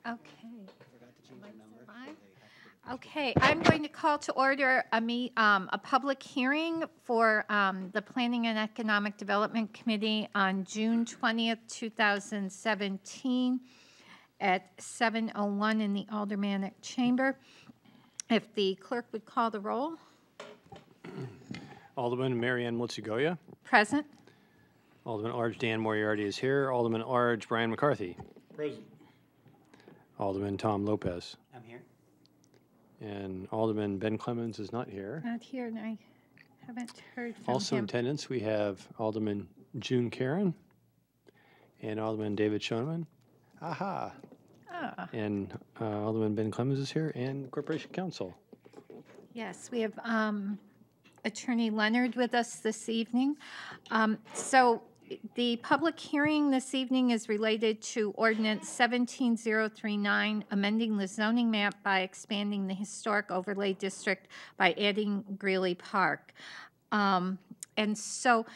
Okay. Okay, I'm going to call to order a public hearing for the Planning and Economic Development Committee on June 20th, 2017 at 7:01 in the Aldermanic Chamber. If the clerk would call the roll. Alderman Marianne Mutsugoya. Present. Alderman Large Dan Moriarty is here. Alderman Large Brian McCarthy. Present. Alderman Tom Lopez. I'm here. And Alderman Ben Clemens is not here. Not here, and I haven't heard from Also in him. attendance, we have Alderman June Karen and Alderman David Schoeneman. Aha. Ah, And Alderman Ben Clemens is here, and Corporation Counsel. yes, we have Attorney Leonard with us this evening. So the public hearing this evening is related to Ordinance 17039, amending the zoning map by expanding the historic overlay district by adding Greeley Park. And so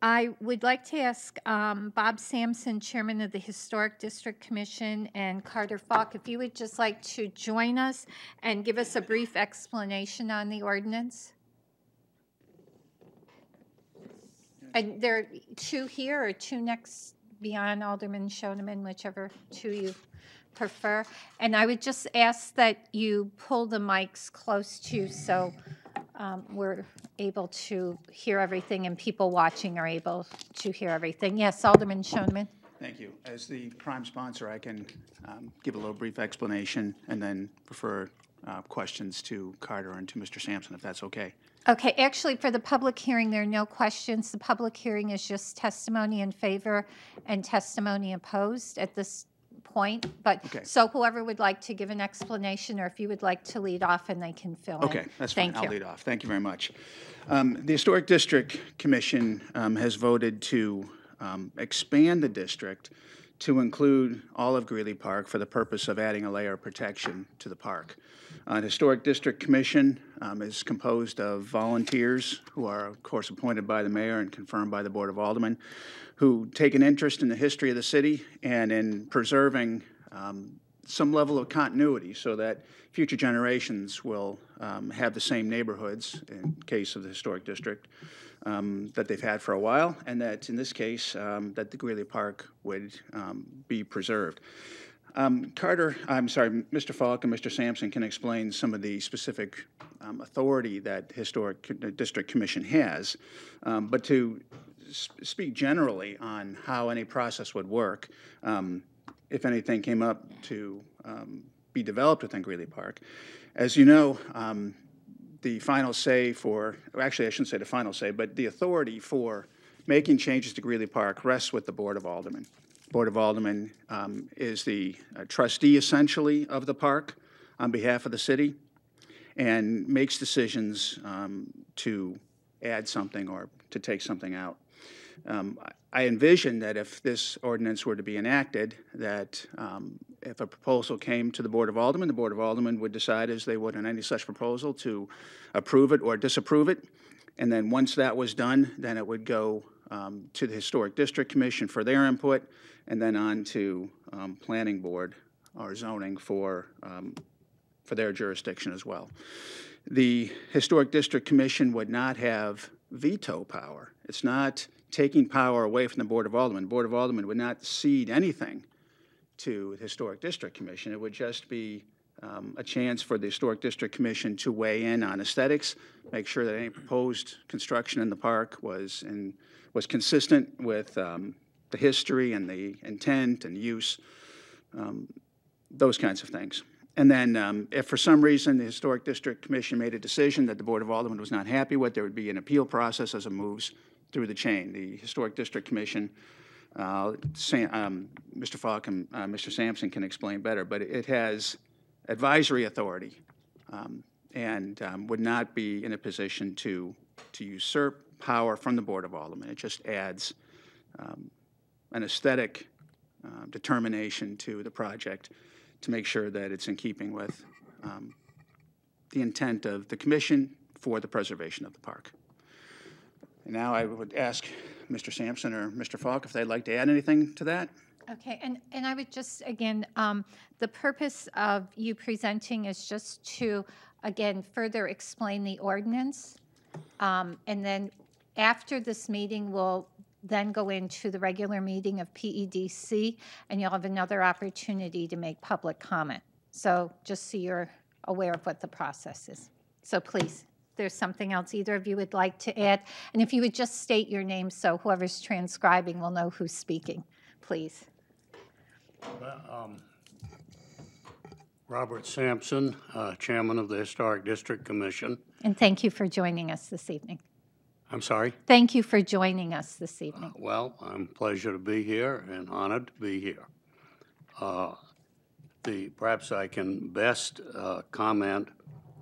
I would like to ask Bob Sampson, Chairman of the Historic District Commission, and Carter Falk, if you would just like to join us and give us a brief explanation on the ordinance. And there are two here or two next beyond Alderman Schoeneman, whichever two you prefer. And I would just ask that you pull the mics close to you so we're able to hear everything and people watching are able to hear everything. Yes, Alderman Schoeneman. Thank you. As the prime sponsor, I can give a little brief explanation and then refer questions to Carter and to Mr. Sampson, if that's okay. Okay, actually, for the public hearing, there are no questions. The public hearing is just testimony in favor and testimony opposed at this point. But Okay. So whoever would like to give an explanation, or if you would like to lead off, and they can fill in. Okay, that's fine. Thank you. I'll lead off. Thank you very much. The Historic District Commission has voted to expand the district to include all of Greeley Park for the purpose of adding a layer of protection to the park. The Historic District Commission is composed of volunteers who are, of course, appointed by the mayor and confirmed by the Board of Aldermen, who take an interest in the history of the city and in preserving some level of continuity so that future generations will have the same neighborhoods, in case of the Historic District, that they've had for a while, and that in this case, that the Greeley Park would be preserved. Mr. Falk and Mr. Sampson can explain some of the specific authority that Historic District Commission has, but to speak generally on how any process would work, if anything came up to be developed within Greeley Park. As you know, the final say actually I shouldn't say the final say, but the authority for making changes to Greeley Park rests with the Board of Aldermen. Board of Aldermen is the trustee, essentially, of the park on behalf of the city and makes decisions to add something or to take something out. I envision that if this ordinance were to be enacted, that if a proposal came to the Board of Aldermen would decide, as they would on any such proposal, to approve it or disapprove it. And then once that was done, then it would go to the Historic District Commission for their input, and then on to Planning Board or zoning for their jurisdiction as well. The Historic District Commission would not have veto power. It's not taking power away from the Board of Aldermen. The Board of Aldermen would not cede anything to the Historic District Commission. It would just be a chance for the Historic District Commission to weigh in on aesthetics, make sure that any proposed construction in the park was consistent with the history and the intent and use, those kinds of things. And then if for some reason the Historic District Commission made a decision that the Board of Aldermen was not happy with, there would be an appeal process as it moves through the chain. The Historic District Commission, Mr. Falk and Mr. Sampson can explain better, but it has advisory authority and would not be in a position to usurp power from the Board of Aldermen. It just adds an aesthetic determination to the project to make sure that it's in keeping with the intent of the commission for the preservation of the park. And now I would ask Mr. Sampson or Mr. Falk if they'd like to add anything to that. Okay, and I would just, again, the purpose of you presenting is just to, again, further explain the ordinance. And then after this meeting, we'll then go into the regular meeting of PEDC, and you'll have another opportunity to make public comment. So just so you're aware of what the process is. So please, if there's something else either of you would like to add, and if you would just state your name so whoever's transcribing will know who's speaking, please. Robert Sampson, Chairman of the Historic District Commission. And thank you for joining us this evening. I'm sorry? Thank you for joining us this evening. Well, I'm pleasure to be here and honored to be here. Perhaps I can best comment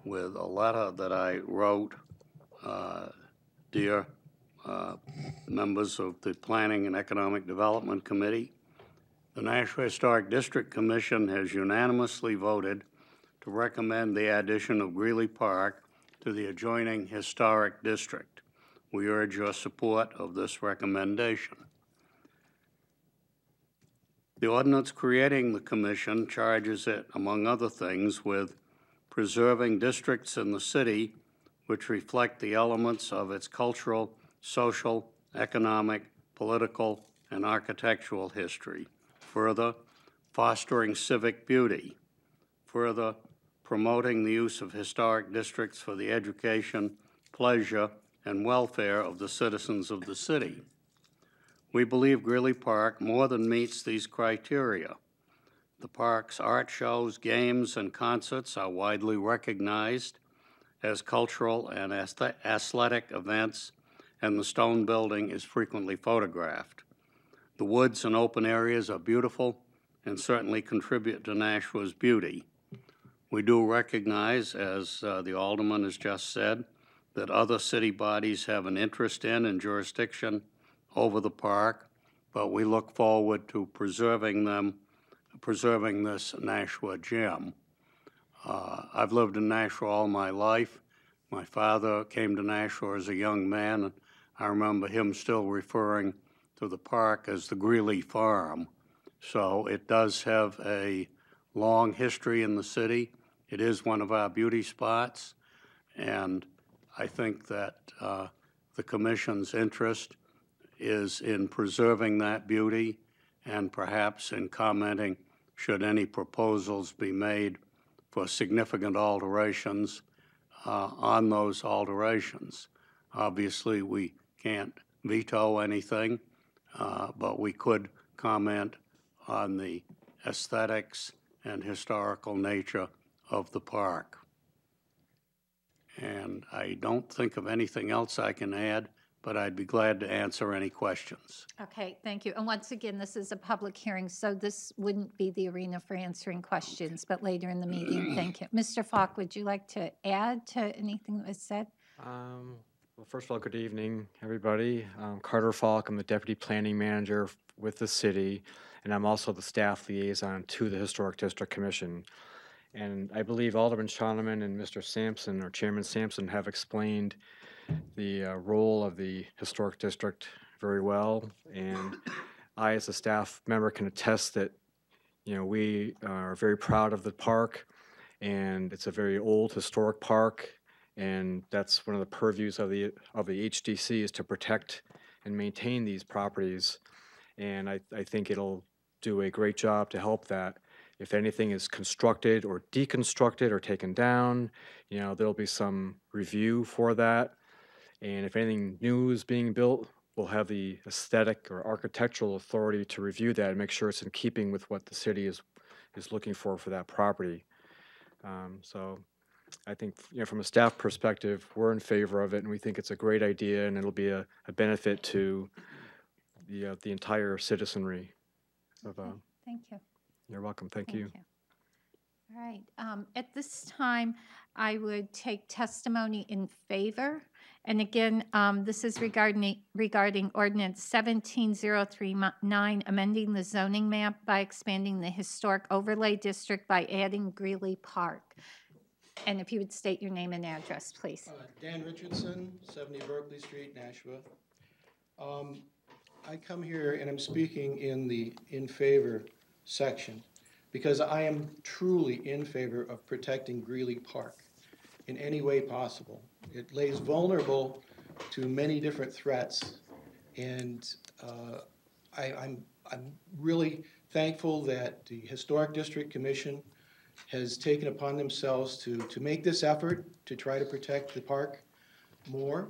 with a letter that I wrote, dear members of the Planning and Economic Development Committee. The Nashua Historic District Commission has unanimously voted to recommend the addition of Greeley Park to the adjoining historic district. We urge your support of this recommendation. The ordinance creating the commission charges it, among other things, with preserving districts in the city which reflect the elements of its cultural, social, economic, political, and architectural history. Further, fostering civic beauty. Further, promoting the use of historic districts for the education, pleasure, and welfare of the citizens of the city. We believe Greeley Park more than meets these criteria. The park's art shows, games, and concerts are widely recognized as cultural and athletic events, and the stone building is frequently photographed. The woods and open areas are beautiful and certainly contribute to Nashua's beauty. We do recognize, as the Alderman has just said, that other city bodies have an interest in and jurisdiction over the park, but we look forward to preserving this Nashua gem. I've lived in Nashua all my life. My father came to Nashua as a young man, and I remember him still referring to the park as the Greeley Farm. So it does have a long history in the city. It is one of our beauty spots, and I think that the Commission's interest is in preserving that beauty and perhaps in commenting should any proposals be made for significant alterations on those alterations. Obviously, we can't veto anything, but we could comment on the aesthetics and historical nature of the park. And I don't think of anything else I can add, but I'd be glad to answer any questions. Okay, thank you. And once again, this is a public hearing, so this wouldn't be the arena for answering questions, but later in the meeting. Thank you. Mr. Falk, would you like to add to anything that was said? Well, first of all, good evening, everybody. Carter Falk, I'm the Deputy Planning Manager with the city, and I'm also the staff liaison to the Historic District Commission. And I believe Alderman Shoneman and Mr. Sampson, or Chairman Sampson, have explained the role of the Historic District very well. And I, as a staff member, can attest that, we are very proud of the park, and it's a very old historic park. And that's one of the purviews of the HDC is to protect and maintain these properties. And I think it'll do a great job to help that. If anything is constructed or deconstructed or taken down, there'll be some review for that. And if anything new is being built, we'll have the aesthetic or architectural authority to review that and make sure it's in keeping with what the city is looking for that property. So I think, from a staff perspective, we're in favor of it, and we think it's a great idea, and it'll be a benefit to the entire citizenry. Thank you. You're welcome. Thank you. All right. At this time, I would take testimony in favor. And again, this is regarding Ordinance 17039, amending the zoning map by expanding the historic overlay district by adding Greeley Park. And if you would state your name and address, please. Dan Richardson, 70 Berkeley Street, Nashua. I come here and I'm speaking in the in favor section because I am truly in favor of protecting Greeley Park in any way possible. It lays vulnerable to many different threats, and I'm really thankful that the Historic District Commission has taken upon themselves to make this effort to try to protect the park more.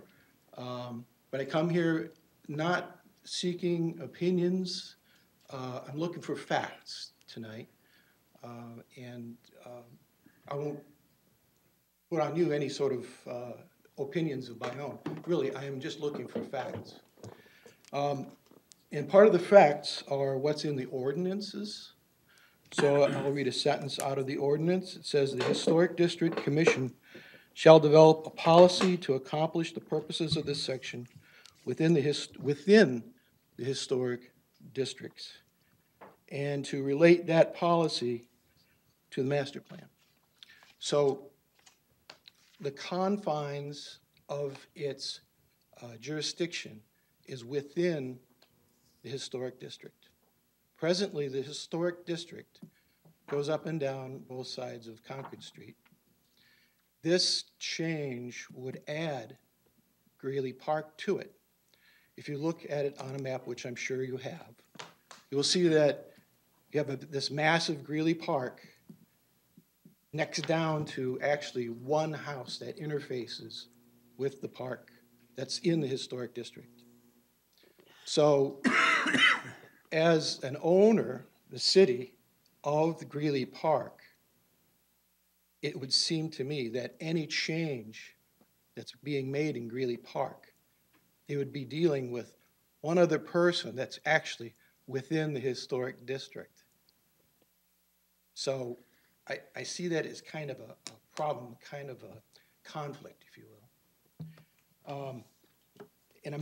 But I come here not seeking opinions. I'm looking for facts tonight. And I won't put on you any sort of opinions of my own. Really, I am just looking for facts. And part of the facts are what's in the ordinances. So I'll read a sentence out of the ordinance. It says, "The Historic District Commission shall develop a policy to accomplish the purposes of this section within the historic districts, and to relate that policy to the master plan." So the confines of its jurisdiction is within the historic district. Presently, the historic district goes up and down both sides of Concord Street. This change would add Greeley Park to it. If you look at it on a map, which I'm sure you have, you will see that you have this massive Greeley Park next down to actually one house that interfaces with the park that's in the historic district. So as an owner, the city of the Greeley Park, it would seem to me that any change that's being made in Greeley Park, they would be dealing with one other person that's actually within the historic district. So I see that as kind of a problem, kind of a conflict, if you will. And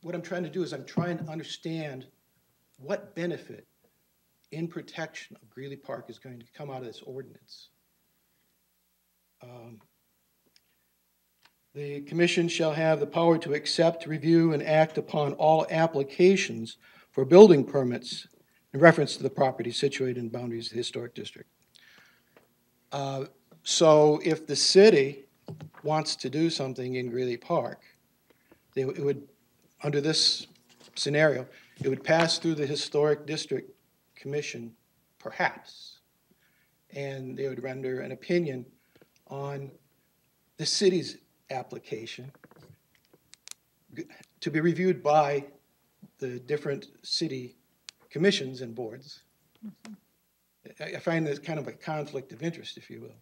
what I'm trying to do is I'm trying to understand what benefit in protection of Greeley Park is going to come out of this ordinance. The commission shall have the power to accept, review, and act upon all applications for building permits in reference to the property situated in boundaries of the historic district. So if the city wants to do something in Greeley Park, it would, under this scenario, it would pass through the Historic District Commission, perhaps, and they would render an opinion on the city's application to be reviewed by the different city commissions and boards. I find this kind of a conflict of interest, if you will.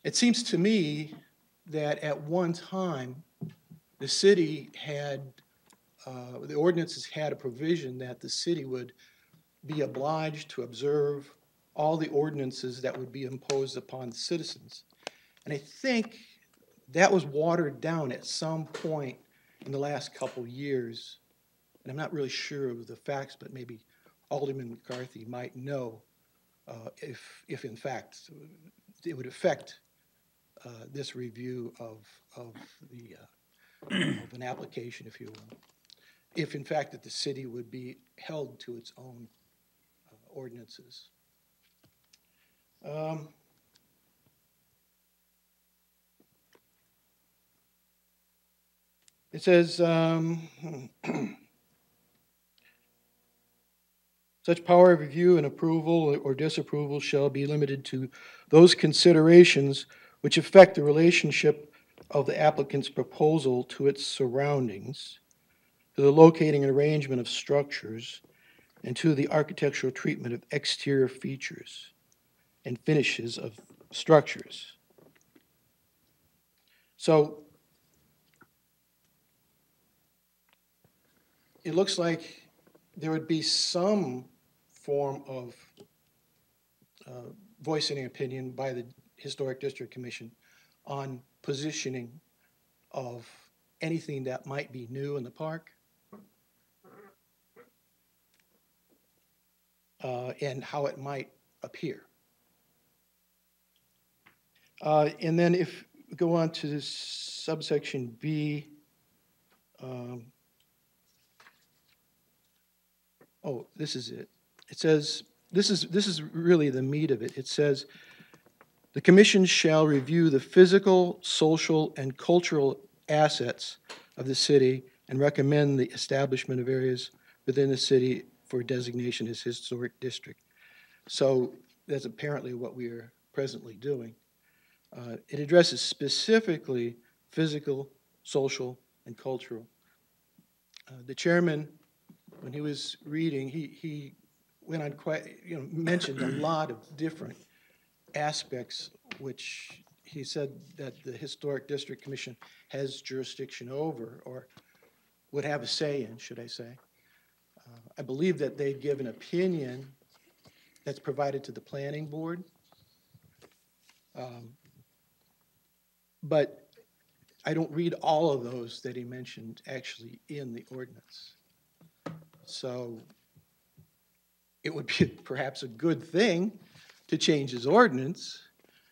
It seems to me that at one time, the city had, the ordinances had a provision that the city would be obliged to observe all the ordinances that would be imposed upon citizens. And I think that was watered down at some point in the last couple years. And I'm not really sure of the facts, but maybe Alderman McCarthy might know if in fact it would affect this review of the of an application, if you will, if in fact that the city would be held to its own ordinances. It says, such power of review and approval or disapproval shall be limited to those considerations which affect the relationship of the applicant's proposal to its surroundings, to the locating and arrangement of structures, and to the architectural treatment of exterior features and finishes of structures. So it looks like there would be some form of voicing an opinion by the Historic District Commission on positioning of anything that might be new in the park, and how it might appear. And then if we go on to subsection B, oh, this is it. It says, this is really the meat of it. It says, "The commission shall review the physical, social, and cultural assets of the city and recommend the establishment of areas within the city for designation as historic district." So that's apparently what we are presently doing. It addresses specifically physical, social, and cultural. The chairman, when he was reading, he went on quite, mentioned a lot of different aspects which he said that the Historic District Commission has jurisdiction over, or would have a say in, should I say. I believe that they give an opinion that's provided to the planning board. But I don't read all of those that he mentioned actually in the ordinance. So it would be perhaps a good thing to change his ordinance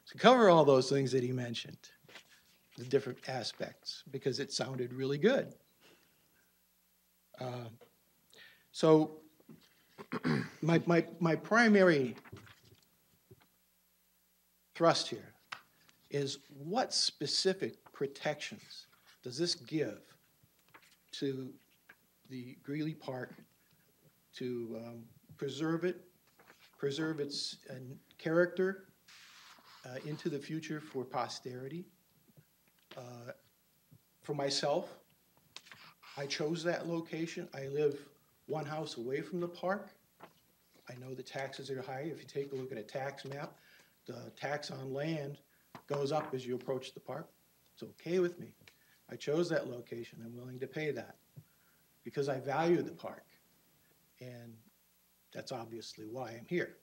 to cover all those things that he mentioned, the different aspects, because it sounded really good. So my primary thrust here is, what specific protections does this give to the Greeley Park to preserve its character into the future for posterity? For myself, I chose that location. I live one house away from the park. I know the taxes are high. If you take a look at a tax map, the tax on land goes up as you approach the park. It's okay with me. I chose that location. I'm willing to pay that because I value the park. And that's obviously why I'm here.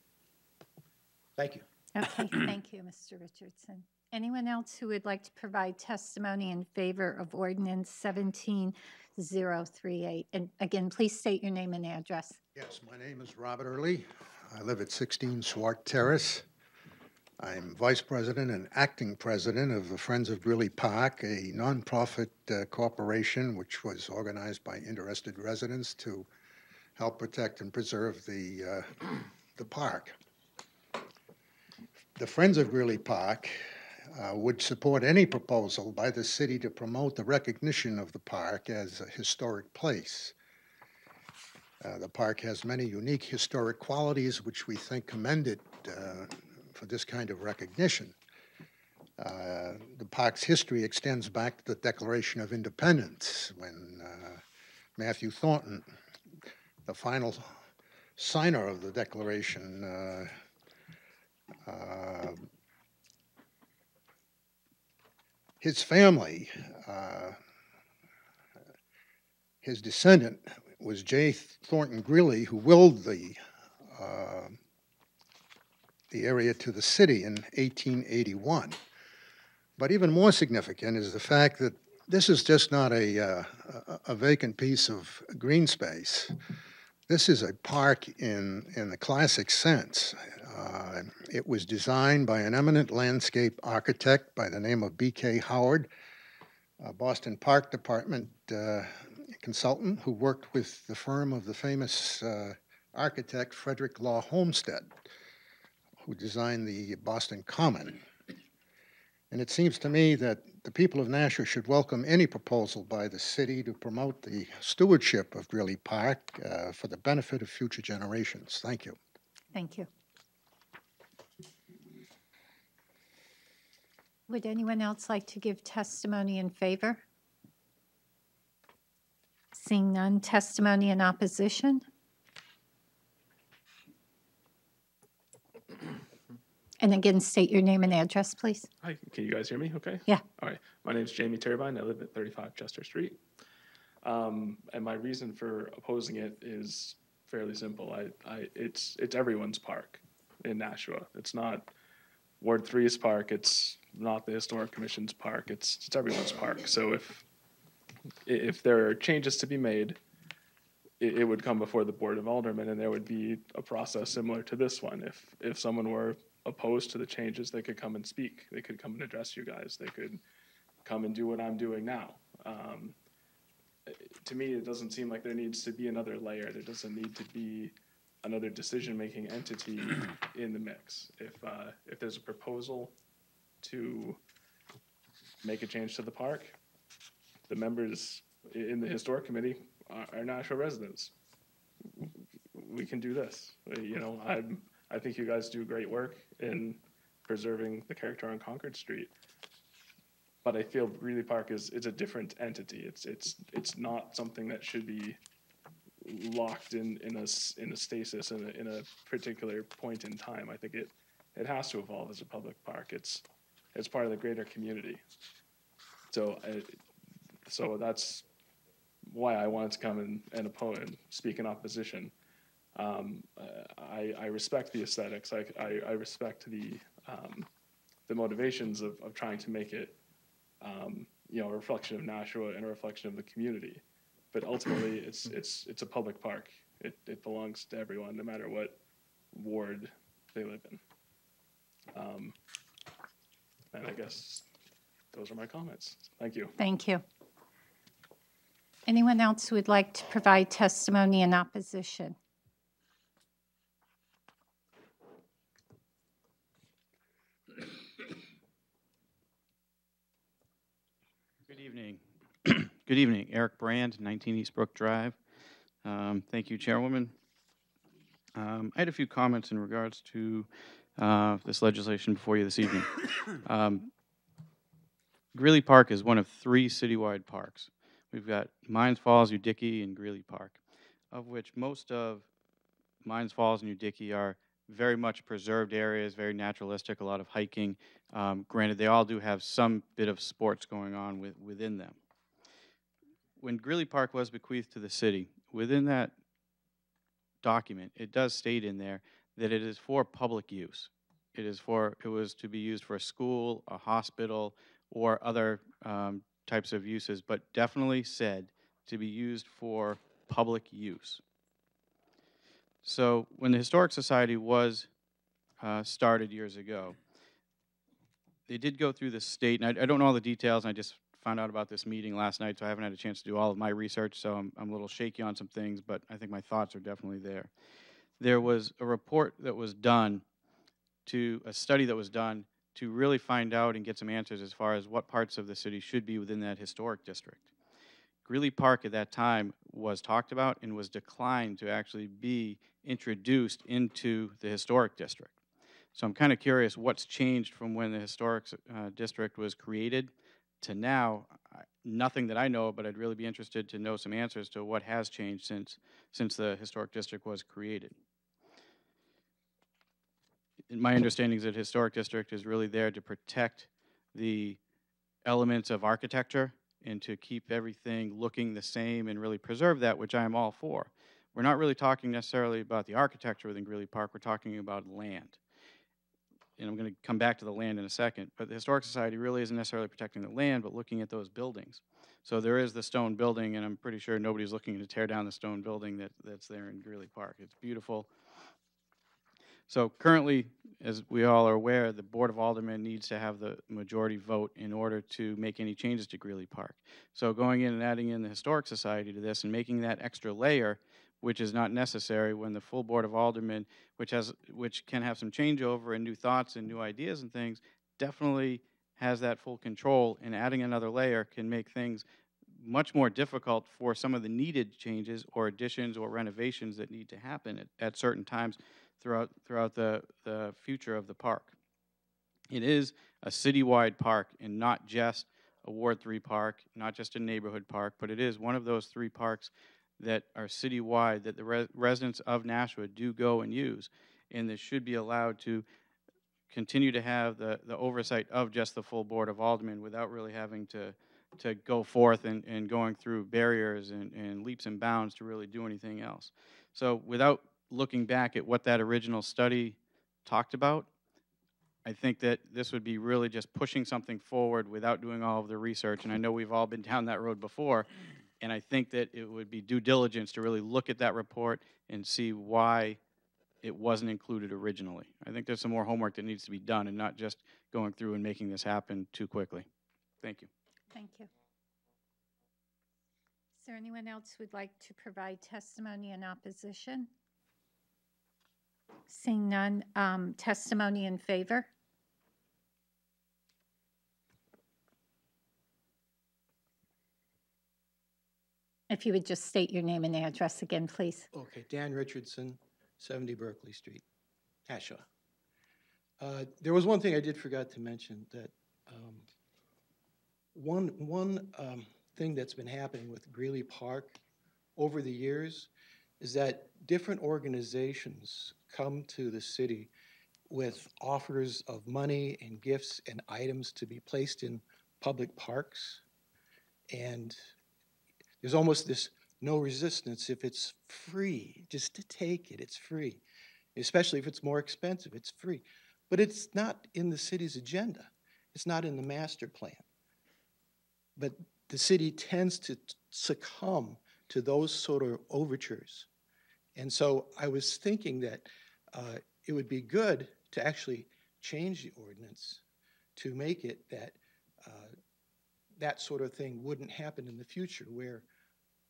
Thank you. Okay, thank you, Mr. Richardson. Anyone else who would like to provide testimony in favor of ordinance 17038? And again, please state your name and address. Yes, my name is Robert Early. I live at 16 Swart Terrace. I'm vice president and acting president of the Friends of Greeley Park, a nonprofit corporation which was organized by interested residents to help protect and preserve the park. The Friends of Greeley Park would support any proposal by the city to promote the recognition of the park as a historic place. The park has many unique historic qualities which we think commend it for this kind of recognition. The park's history extends back to the Declaration of Independence, when Matthew Thornton, the final signer of the Declaration, his family, his descendant was J. Thornton Greeley, who willed the area to the city in 1881. But even more significant is the fact that this is just not a vacant piece of green space. This is a park in the classic sense. It was designed by an eminent landscape architect by the name of B.K. Howard, a Boston Park Department consultant who worked with the firm of the famous architect Frederick Law Homestead, who designed the Boston Common. And it seems to me that the people of Nashua should welcome any proposal by the city to promote the stewardship of Greeley Park for the benefit of future generations. Thank you. Thank you. Would anyone else like to give testimony in favor? Seeing none, testimony in opposition? And again, state your name and address, please. Hi, can you guys hear me okay? Yeah. All right. My name is Jamie Turbine. I live at 35 Chester Street. And my reason for opposing it is fairly simple. It's everyone's park in Nashua. It's not Ward 3's park. It's not the Historic Commission's park. It's everyone's park. So if there are changes to be made, it would come before the Board of Aldermen, and there would be a process similar to this one. If someone were opposed to the changes, they could come and speak. They could come and address you guys. They could come and do what I'm doing now. to me, it doesn't seem like there needs to be another layer. There doesn't need to be another decision-making entity in the mix. If there's a proposal to make a change to the park, the members in the historic committee are Nashua residents. We can do this. You know, I think you guys do great work in preserving the character on Concord Street. But I feel Greeley Park is a different entity. It's not something that should be locked in a stasis in a particular point in time. I think it has to evolve as a public park. It's part of the greater community. So that's why I wanted to come and speak in opposition. I respect the aesthetics. I respect the motivations of trying to make it you know, a reflection of Nashua and a reflection of the community. But ultimately, it's a public park. It belongs to everyone, no matter what ward they live in. And I guess those are my comments. Thank you. Thank you. Anyone else who would like to provide testimony in opposition? Good evening. Good evening. Eric Brand, 19 Eastbrook Drive. Thank you, Chairwoman. I had a few comments in regards to this legislation before you this evening. Greeley Park is one of 3 citywide parks. We've got Mines Falls, Udickie, and Greeley Park, of which most of Mines Falls and Udickie are very much preserved areas, very naturalistic, a lot of hiking. Granted, they all do have some bit of sports going on within them. When Greeley Park was bequeathed to the city, within that document, it does state in there that it is for public use. It was to be used for a school, a hospital, or other types of uses, but definitely said to be used for public use. So when the Historic Society was started years ago, they did go through the state, and I don't know all the details, and I just found out about this meeting last night, so I haven't had a chance to do all of my research, so I'm a little shaky on some things, but I think my thoughts are definitely there. There was a report that was done, a study that was done to really find out and get some answers as far as what parts of the city should be within that historic district. Greeley Park at that time was talked about and was declined to actually be introduced into the historic district. So I'm kind of curious what's changed from when the historic district was created to now. Nothing that I know, but I'd really be interested to know some answers to what has changed since the historic district was created. My understanding is that historic district is really there to protect the elements of architecture and to keep everything looking the same and really preserve that, which I am all for. We're not really talking necessarily about the architecture within Greeley Park, we're talking about land. And I'm going to come back to the land in a second, but the Historic Society really isn't necessarily protecting the land, but looking at those buildings. So there is the stone building, and I'm pretty sure nobody's looking to tear down the stone building that's there in Greeley Park. It's beautiful. So currently, as we all are aware, the Board of Aldermen needs to have the majority vote in order to make any changes to Greeley Park. So going in and adding in the Historic Society to this and making that extra layer, which is not necessary when the full Board of Aldermen, which can have some changeover and new thoughts and new ideas and things, definitely has that full control, and adding another layer can make things much more difficult for some of the needed changes or additions or renovations that need to happen at certain times throughout the future of the park. It is a citywide park and not just a Ward 3 park, not just a neighborhood park, but it is one of those 3 parks that are citywide that the residents of Nashua do go and use, and this should be allowed to continue to have the oversight of just the full Board of Aldermen without really having to go forth and going through barriers and leaps and bounds to really do anything else. So without looking back at what that original study talked about, I think that this would be really just pushing something forward without doing all of the research, and I know we've all been down that road before, and I think that it would be due diligence to really look at that report and see why it wasn't included originally. I think there's some more homework that needs to be done and not just going through and making this happen too quickly. Thank you. Thank you. Is there anyone else who would like to provide testimony in opposition? Seeing none, testimony in favor? If you would just state your name and address again, please. Okay, Dan Richardson, 70 Berkeley Street, Nashua. There was one thing I did forgot to mention, that one thing that's been happening with Greeley Park over the years is that different organizations come to the city with offers of money and gifts and items to be placed in public parks. And there's almost this no resistance if it's free, just to take it, it's free. Especially if it's more expensive, it's free. But it's not in the city's agenda. It's not in the master plan. But the city tends to succumb to those sort of overtures. And so I was thinking that it would be good to actually change the ordinance to make it that that sort of thing wouldn't happen in the future, where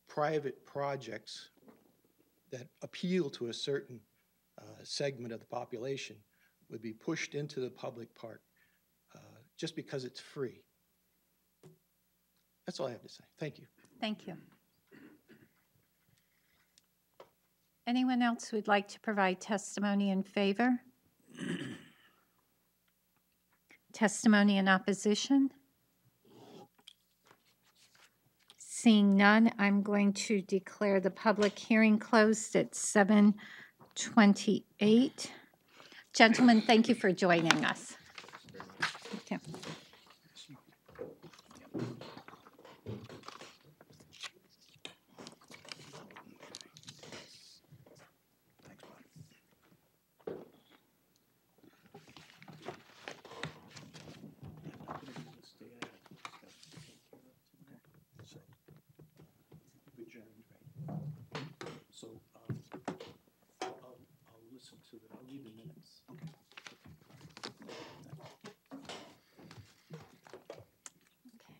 private projects that appeal to a certain segment of the population would be pushed into the public park just because it's free. That's all I have to say. Thank you. Thank you. Anyone else who would like to provide testimony in favor? Testimony in opposition? Seeing none, I'm going to declare the public hearing closed at 7:28. Gentlemen, thank you for joining us. Thank you. I'll read the minutes.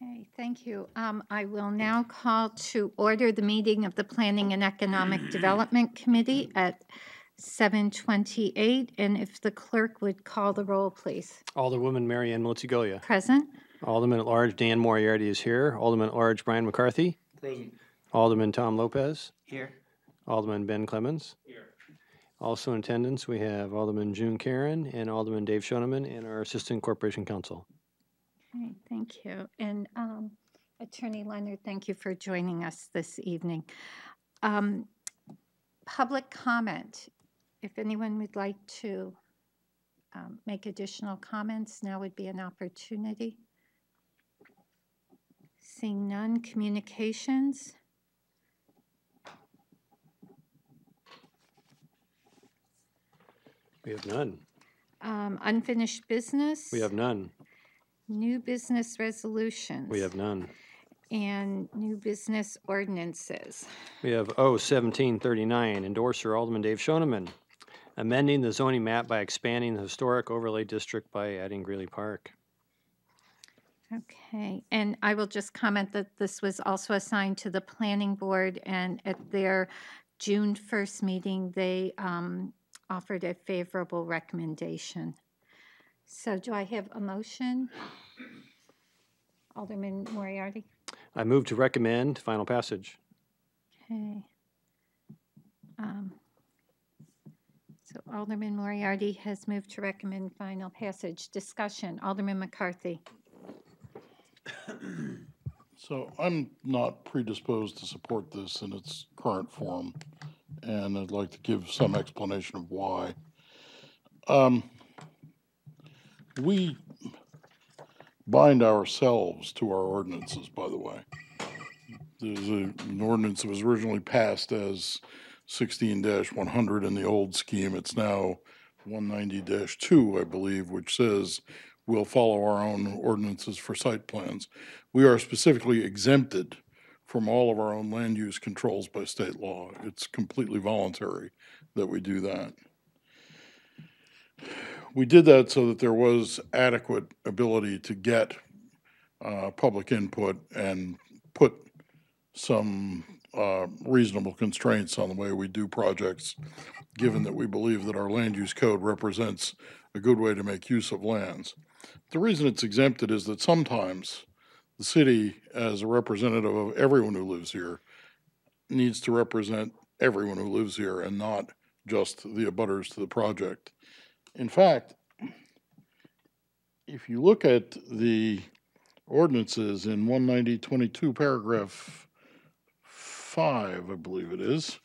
Okay, thank you. I will now call to order the meeting of the Planning and Economic Development Committee at 7:28, and if the clerk would call the roll, please. Alderwoman Mary Ann Motsigolia. Present? Alderman at Large Dan Moriarty is here. Alderman at Large Brian McCarthy. Present. Alderman Tom Lopez. Here. Alderman Ben Clemens. Here. Also in attendance, we have Alderman June Karen and Alderman Dave Schoeneman and our Assistant Corporation Counsel. Okay, thank you. And Attorney Leonard, thank you for joining us this evening. Public comment. If anyone would like to make additional comments, now would be an opportunity. Seeing none, communications. We have none. Unfinished business. We have none. New business resolutions. We have none. And new business ordinances. We have O-1739, endorser Alderman Dave Schoeneman, amending the zoning map by expanding the historic overlay district by adding Greeley Park. Okay, and I will just comment that this was also assigned to the planning board, and at their June 1st meeting, they offered a favorable recommendation. So do I have a motion? Alderman Moriarty? I move to recommend final passage. Okay. So Alderman Moriarty has moved to recommend final passage. Discussion, Alderman McCarthy. So I'm not predisposed to support this in its current form, and I'd like to give some explanation of why. We bind ourselves to our ordinances, by the way. There's an ordinance that was originally passed as 16-100 in the old scheme. It's now 190-2, I believe, which says we'll follow our own ordinances for site plans. We are specifically exempted from all of our own land use controls by state law. It's completely voluntary that we do that. We did that so that there was adequate ability to get public input and put some reasonable constraints on the way we do projects, given that we believe that our land use code represents a good way to make use of lands. The reason it's exempted is that sometimes the city, as a representative of everyone who lives here, needs to represent everyone who lives here and not just the abutters to the project. In fact, if you look at the ordinances in 190-22 paragraph 5, I believe it is,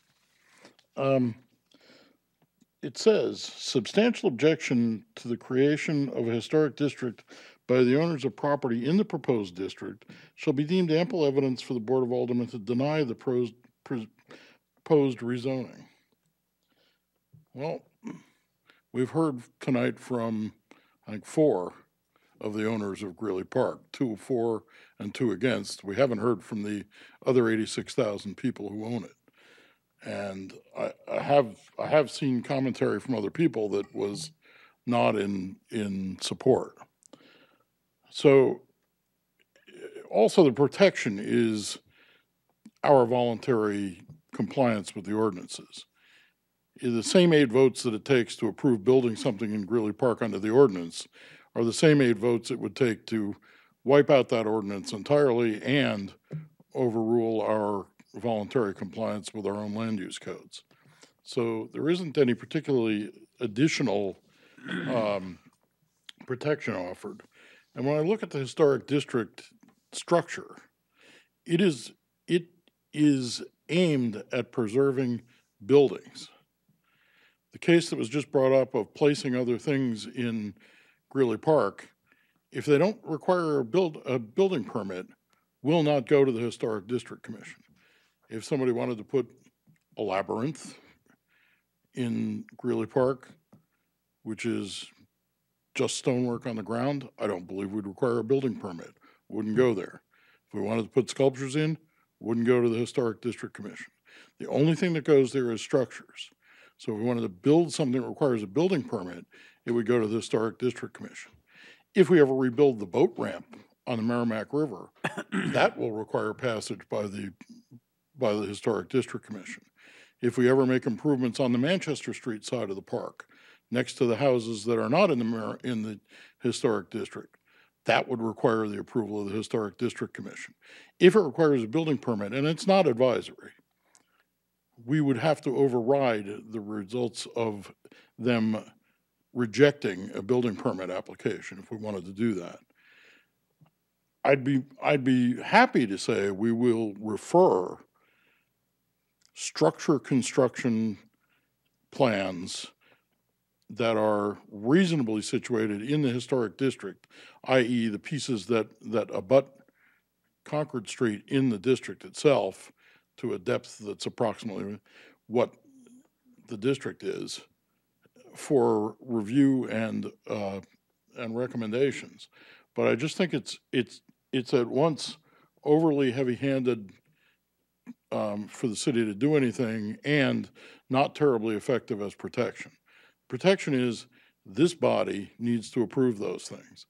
it says, substantial objection to the creation of a historic district by the owners of property in the proposed district shall be deemed ample evidence for the Board of Aldermen to deny the proposed rezoning. Well, we've heard tonight from, I think, 4 of the owners of Greeley Park, 2 for and 2 against. We haven't heard from the other 86,000 people who own it. And I have seen commentary from other people that was not in support. So also the protection is our voluntary compliance with the ordinances. The same 8 votes that it takes to approve building something in Greeley Park under the ordinance are the same 8 votes it would take to wipe out that ordinance entirely and overrule our voluntary compliance with our own land use codes. So there isn't any particularly additional protection offered. And when I look at the historic district structure, it is aimed at preserving buildings. The case that was just brought up of placing other things in Greeley Park, if they don't require a building permit, will not go to the Historic District Commission. If somebody wanted to put a labyrinth in Greeley Park, which is just stonework on the ground, I don't believe we'd require a building permit. Wouldn't go there. If we wanted to put sculptures in, wouldn't go to the Historic District Commission. The only thing that goes there is structures. So if we wanted to build something that requires a building permit, it would go to the Historic District Commission. If we ever rebuild the boat ramp on the Merrimack River, that will require passage by the Historic District Commission. If we ever make improvements on the Manchester Street side of the park, next to the houses that are not in the Historic District, that would require the approval of the Historic District Commission. If it requires a building permit, and it's not advisory, we would have to override the results of them rejecting a building permit application if we wanted to do that. I'd be happy to say we will refer structure construction plans that are reasonably situated in the historic district, i.e. the pieces that abut Concord Street in the district itself to a depth that's approximately what the district is, for review and recommendations. But I just think it's at once overly heavy-handed for the city to do anything and not terribly effective as protection. Protection is this body needs to approve those things.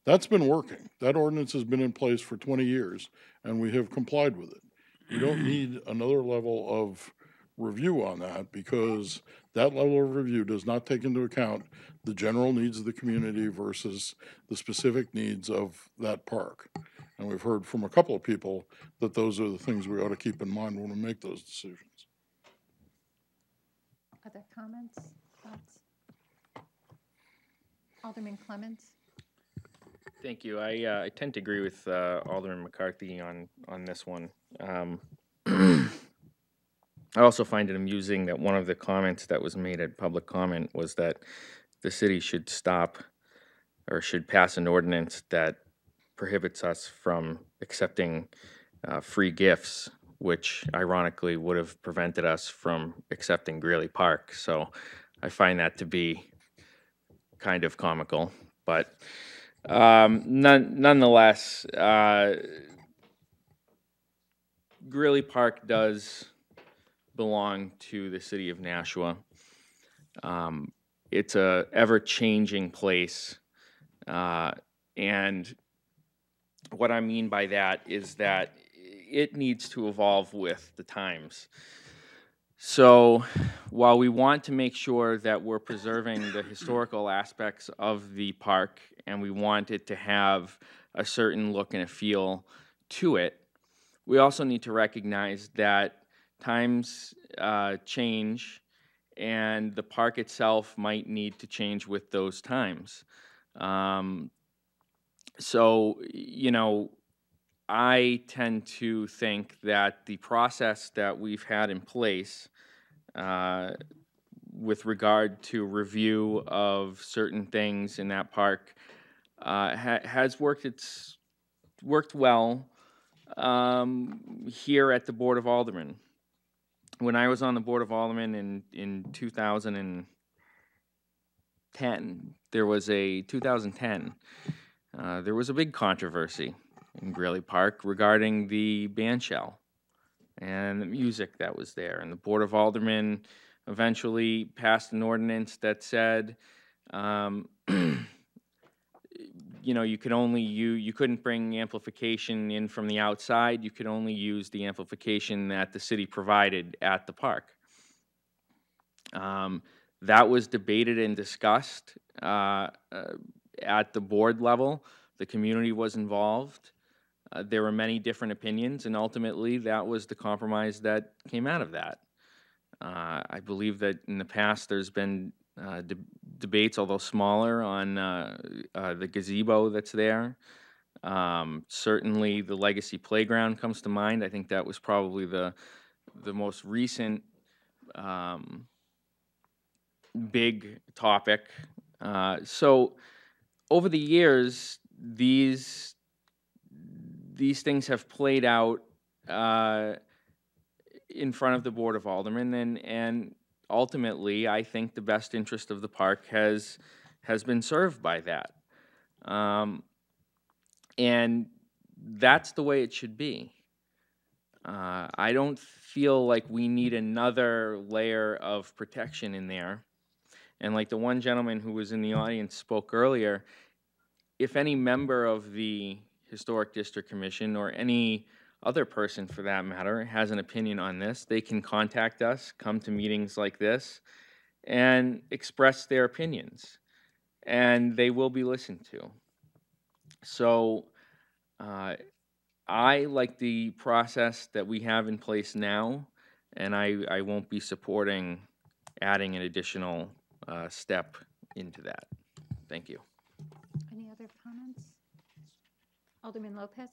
That's been working. That ordinance has been in place for 20 years, and we have complied with it. You don't need another level of review on that, because that level of review does not take into account the general needs of the community versus the specific needs of that park. And we've heard from a couple of people that those are the things we ought to keep in mind when we make those decisions. Other comments, thoughts? Alderman Clements? Thank you. I tend to agree with Alderman McCarthy on this one. I also find it amusing that one of the comments that was made at public comment was that the city should stop or should pass an ordinance that prohibits us from accepting free gifts, which ironically would have prevented us from accepting Greeley Park. So I find that to be kind of comical, but nonetheless, Greeley Park does belong to the city of Nashua. It's a ever-changing place, and what I mean by that is that it needs to evolve with the times. So while we want to make sure that we're preserving the historical aspects of the park and we want it to have a certain look and a feel to it, we also need to recognize that times change and the park itself might need to change with those times. So, you know, I tend to think that the process that we've had in place with regard to review of certain things in that park has worked well here at the Board of Aldermen. When I was on the Board of Aldermen in 2010, there was a big controversy in Greeley Park regarding the band shell and the music that was there. And the Board of Aldermen eventually passed an ordinance that said, you know, you couldn't bring amplification in from the outside. You could only use the amplification that the city provided at the park. That was debated and discussed at the board level. The community was involved. There were many different opinions, and ultimately that was the compromise that came out of that. I believe that in the past there's been debates, although smaller, on the gazebo that's there. Certainly the Legacy Playground comes to mind. I think that was probably the most recent big topic. So over the years, these things have played out in front of the Board of Aldermen, and ultimately, I think the best interest of the park has been served by that. And that's the way it should be. I don't feel like we need another layer of protection in there. And like the one gentleman who was in the audience spoke earlier, if any member of the Historic District Commission or any other person for that matter has an opinion on this, they can contact us, come to meetings like this, and express their opinions. And they will be listened to. So I like the process that we have in place now, and I won't be supporting adding an additional step into that. Thank you. Any other comments? Alderman Lopez?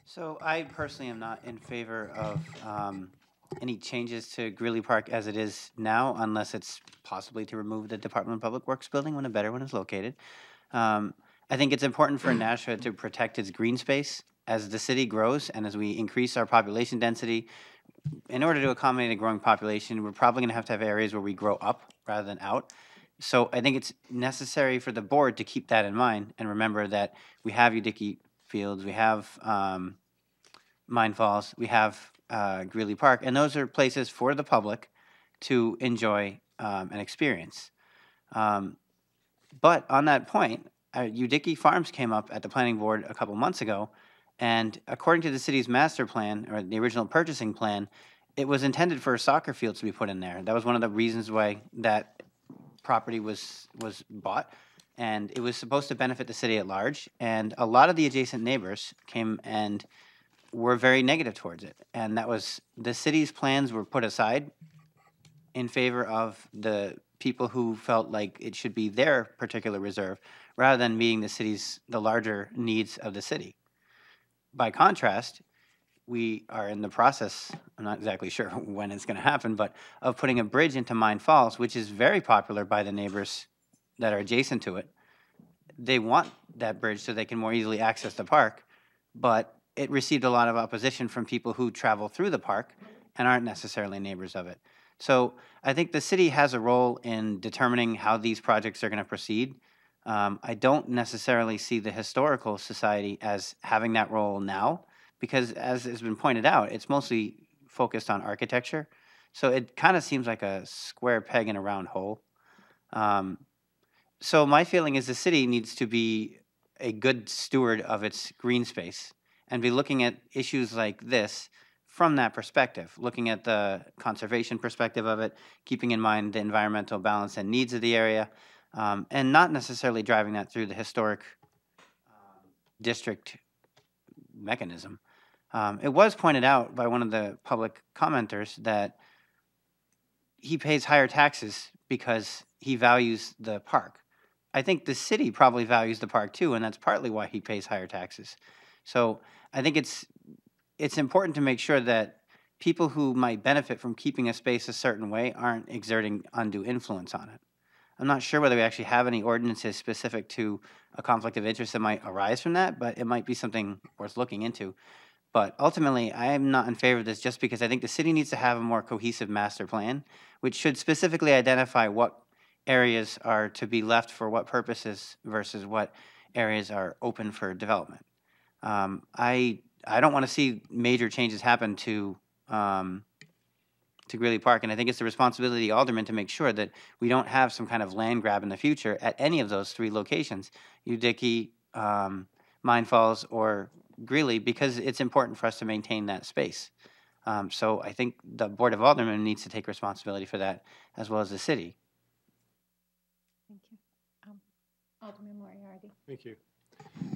So I personally am not in favor of any changes to Greeley Park as it is now, unless it's possibly to remove the Department of Public Works building when a better one is located. I think it's important for Nashua to protect its green space as the city grows and as we increase our population density. In order to accommodate a growing population, we're probably going to have areas where we grow up rather than out. So I think it's necessary for the board to keep that in mind and remember that we have Udicki Fields, we have Mine Falls, we have Greeley Park, and those are places for the public to enjoy and experience. But on that point, Udicki Farms came up at the planning board a couple months ago, and according to the city's master plan, or the original purchasing plan, it was intended for a soccer field to be put in there. That was one of the reasons why that property was bought, and it was supposed to benefit the city at large, and a lot of the adjacent neighbors came and were very negative towards it. And that was, the city's plans were put aside in favor of the people who felt like it should be their particular reserve rather than meeting the larger needs of the city. By contrast, we are in the process, I'm not exactly sure when it's going to happen, but of putting a bridge into Mine Falls, which is very popular by the neighbors that are adjacent to it. They want that bridge so they can more easily access the park, but it received a lot of opposition from people who travel through the park and aren't necessarily neighbors of it. So I think the city has a role in determining how these projects are going to proceed. I don't necessarily see the Historical Society as having that role now, because as has been pointed out, it's mostly focused on architecture. So it kind of seems like a square peg in a round hole. So my feeling is the city needs to be a good steward of its green space and be looking at issues like this from that perspective, looking at the conservation perspective of it, keeping in mind the environmental balance and needs of the area, and not necessarily driving that through the historic district mechanism. It was pointed out by one of the public commenters that he pays higher taxes because he values the park. I think the city probably values the park too, and that's partly why he pays higher taxes. So I think it's important to make sure that people who might benefit from keeping a space a certain way aren't exerting undue influence on it. I'm not sure whether we actually have any ordinances specific to a conflict of interest that might arise from that, but it might be something worth looking into. But ultimately, I am not in favor of this just because I think the city needs to have a more cohesive master plan, which should specifically identify what areas are to be left for what purposes versus what areas are open for development. I don't want to see major changes happen to Greeley Park, and I think it's the responsibility of aldermen to make sure that we don't have some kind of land grab in the future at any of those three locations, Udicky, Mine Falls, or Greeley, because it's important for us to maintain that space. So I think the Board of Aldermen needs to take responsibility for that, as well as the city. Thank you. Alderman Moriarty. Thank you.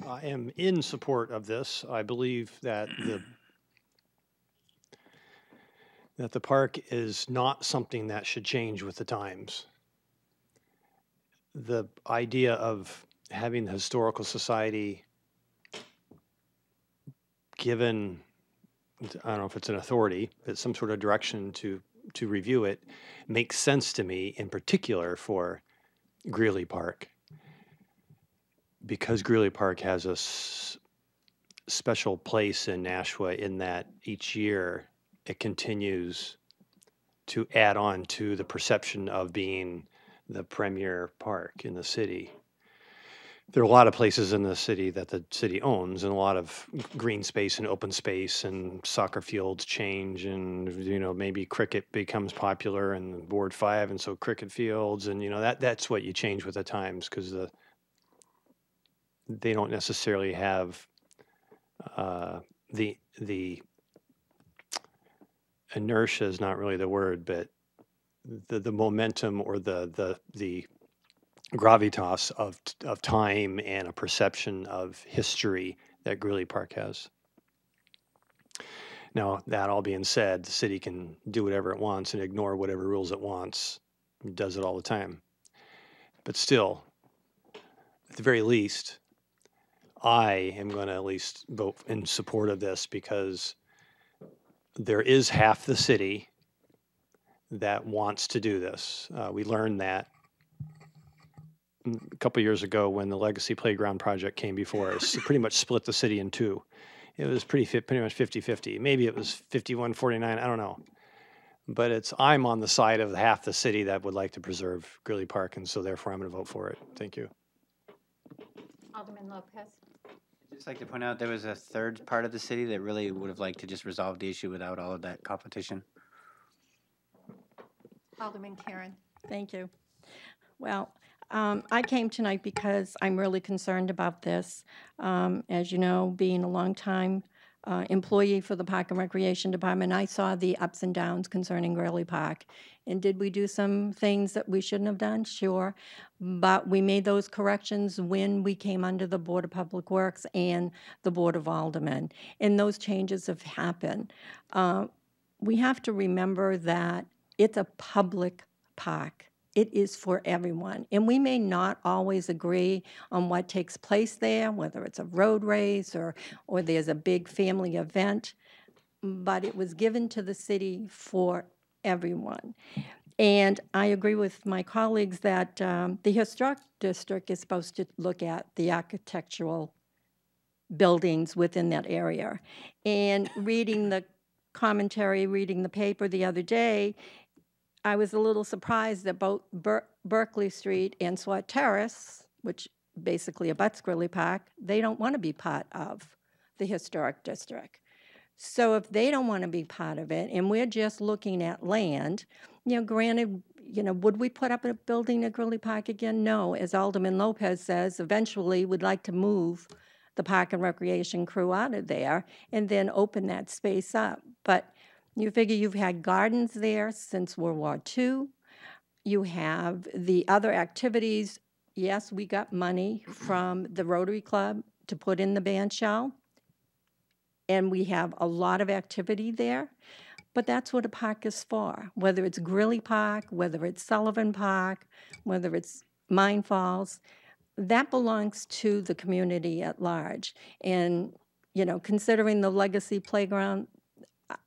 I am in support of this. I believe that the park is not something that should change with the times. The idea of having the Historical Society given, I don't know if it's an authority, but some sort of direction to review it makes sense to me, in particular for Greeley Park, because Greeley Park has a special place in Nashua in that each year it continues to add on to the perception of being the premier park in the city. There are a lot of places in the city that the city owns, and a lot of green space and open space, and soccer fields change, and maybe cricket becomes popular in Ward 5, and so cricket fields, and that's what you change with the times, because they don't necessarily have the inertia is not really the word, but the momentum or the gravitas of time and a perception of history that Greeley Park has. Now, that all being said, the city can do whatever it wants and ignore whatever rules it wants. It does it all the time. But still, at the very least, I am going to at least vote in support of this, because there is half the city that wants to do this. We learned that a couple years ago when the Legacy Playground project came before us. It pretty much split the city in two. It was pretty much 50-50. Maybe it was 51-49, I don't know. But I'm on the side of half the city that would like to preserve Greeley Park, and so therefore I'm going to vote for it. Thank you. Alderman Lopez. I'd just like to point out there was a third part of the city that really would have liked to just resolve the issue without all of that competition. Alderman Karen. Thank you. Well, I came tonight because I'm really concerned about this. As you know, being a long-time employee for the Park and Recreation Department, I saw the ups and downs concerning Greeley Park. And did we do some things that we shouldn't have done? Sure. But we made those corrections when we came under the Board of Public Works and the Board of Aldermen. And those changes have happened. We have to remember that it's a public park. It is for everyone. And we may not always agree on what takes place there, whether it's a road race or there's a big family event, but it was given to the city for everyone. And I agree with my colleagues that the Historic District is supposed to look at the architectural buildings within that area. And reading the commentary, reading the paper the other day, I was a little surprised that both Berkeley Street and Swat Terrace, which basically abuts Greeley Park, they don't want to be part of the Historic District. So if they don't want to be part of it, and we're just looking at land, granted, would we put up a building at Greeley Park again? No. As Alderman Lopez says, eventually we'd like to move the Park and Recreation crew out of there and then open that space up. But you figure you've had gardens there since World War II. You have the other activities. Yes, we got money from the Rotary Club to put in the band shell, and we have a lot of activity there. But that's what a park is for, whether it's Greeley Park, whether it's Sullivan Park, whether it's Mine Falls. That belongs to the community at large. And, you know, considering the legacy playground,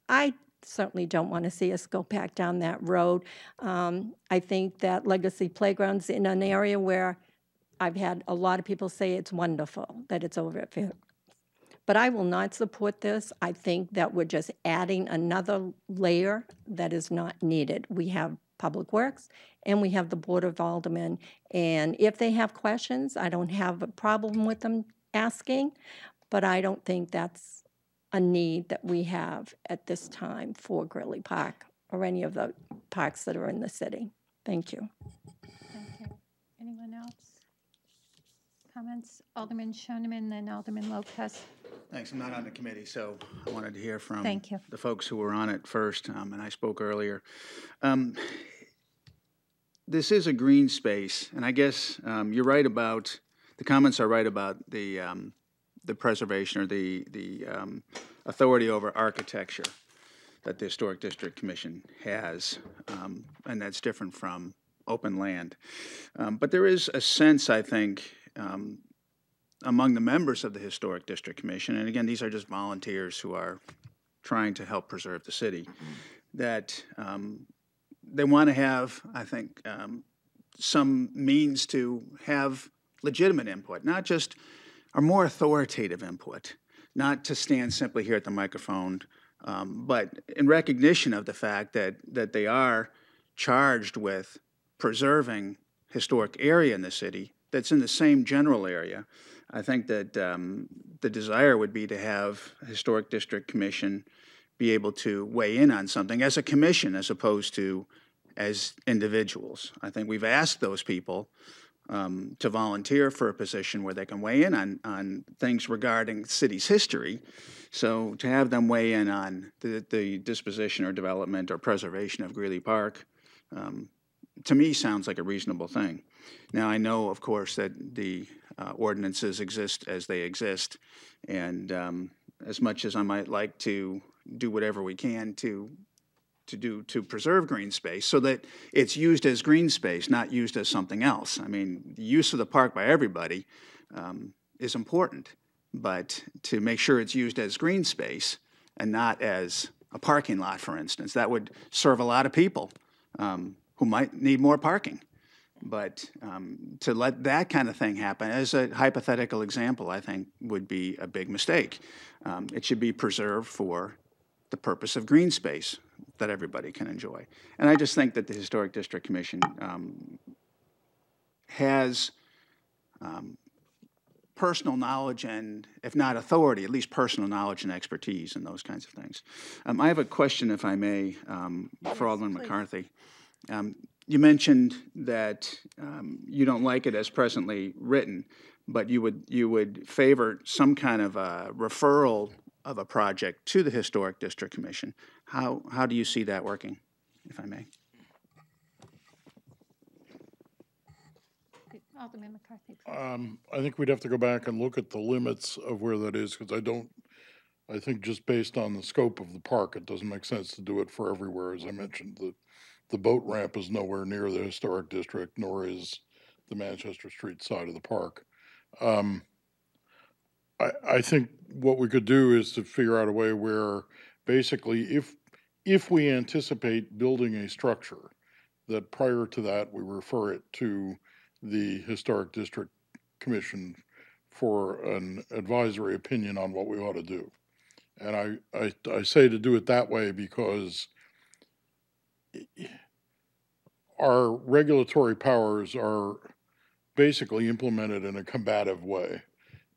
I certainly don't want to see us go back down that road. I think that legacy playground's in an area where I've had a lot of people say it's wonderful, that it's over at Fair. But I will not support this. I think that we're just adding another layer that is not needed. We have Public Works and we have the Board of Aldermen. And if they have questions, I don't have a problem with them asking, but I don't think that's a need that we have at this time for Greeley Park or any of the parks that are in the city. Thank you. Thank you. Anyone else? Comments? Alderman Schoeneman, then Alderman Lopez. Thanks. I'm not on the committee, so I wanted to hear from Thank you. the folks who were on it first, and I spoke earlier. This is a green space, and I guess you're right about, the comments are right about the preservation or the authority over architecture that the Historic District Commission has, and that's different from open land. But there is a sense, I think, among the members of the Historic District Commission, and again, these are just volunteers who are trying to help preserve the city, that they want to have, I think, some means to have legitimate input, not just, or more authoritative input, not to stand simply here at the microphone, but in recognition of the fact that they are charged with preserving historic area in the city that's in the same general area. I think that the desire would be to have a Historic District Commission be able to weigh in on something as a commission as opposed to as individuals. I think we've asked those people to volunteer for a position where they can weigh in on things regarding the city's history. So to have them weigh in on the disposition or development or preservation of Greeley Park, to me sounds like a reasonable thing. Now I know, of course, that the ordinances exist as they exist, and as much as I might like to do whatever we can to preserve green space so that it's used as green space, not used as something else. I mean, the use of the park by everybody is important, but to make sure it's used as green space and not as a parking lot, for instance, that would serve a lot of people who might need more parking. But to let that kind of thing happen, as a hypothetical example, I think would be a big mistake. It should be preserved for the purpose of green space that everybody can enjoy. And I just think that the Historic District Commission has personal knowledge and, if not authority, at least personal knowledge and expertise in those kinds of things. I have a question, if I may, for Alderman McCarthy. You mentioned that you don't like it as presently written, but you would favor some kind of a referral of a project to the Historic District Commission. How do you see that working, if I may? Alderman McCarthy, please. I think we'd have to go back and look at the limits of where that is, because I think just based on the scope of the park, it doesn't make sense to do it for everywhere. As I mentioned, the boat ramp is nowhere near the Historic District, nor is the Manchester Street side of the park. I think what we could do is to figure out a way where basically if we anticipate building a structure, that prior to that we refer it to the Historic District Commission for an advisory opinion on what we ought to do. And I say to do it that way because our regulatory powers are basically implemented in a combative way.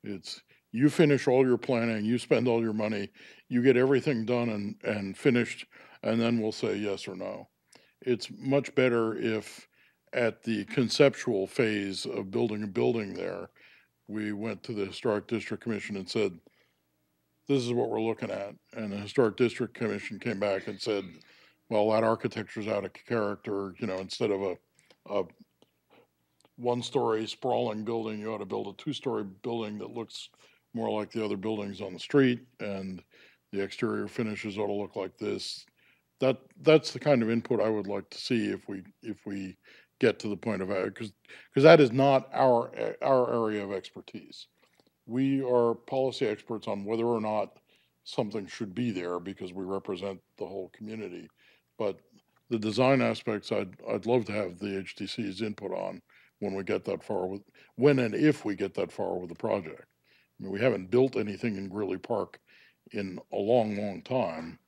It's you finish all your planning, you spend all your money, you get everything done and finished, and then we'll say yes or no. It's much better if at the conceptual phase of building a building there, we went to the Historic District Commission and said, this is what we're looking at. And the Historic District Commission came back and said, well, that architecture's out of character, you know, instead of a one-story sprawling building, you ought to build a two-story building that looks more like the other buildings on the street, and the exterior finishes ought to look like this. That's the kind of input I would like to see if we get to the point of, because that is not our area of expertise. We are policy experts on whether or not something should be there because we represent the whole community. But the design aspects, I'd love to have the HDC's input on when we get that far with, when and if we get that far with the project. I mean, we haven't built anything in Greeley Park in a long, long time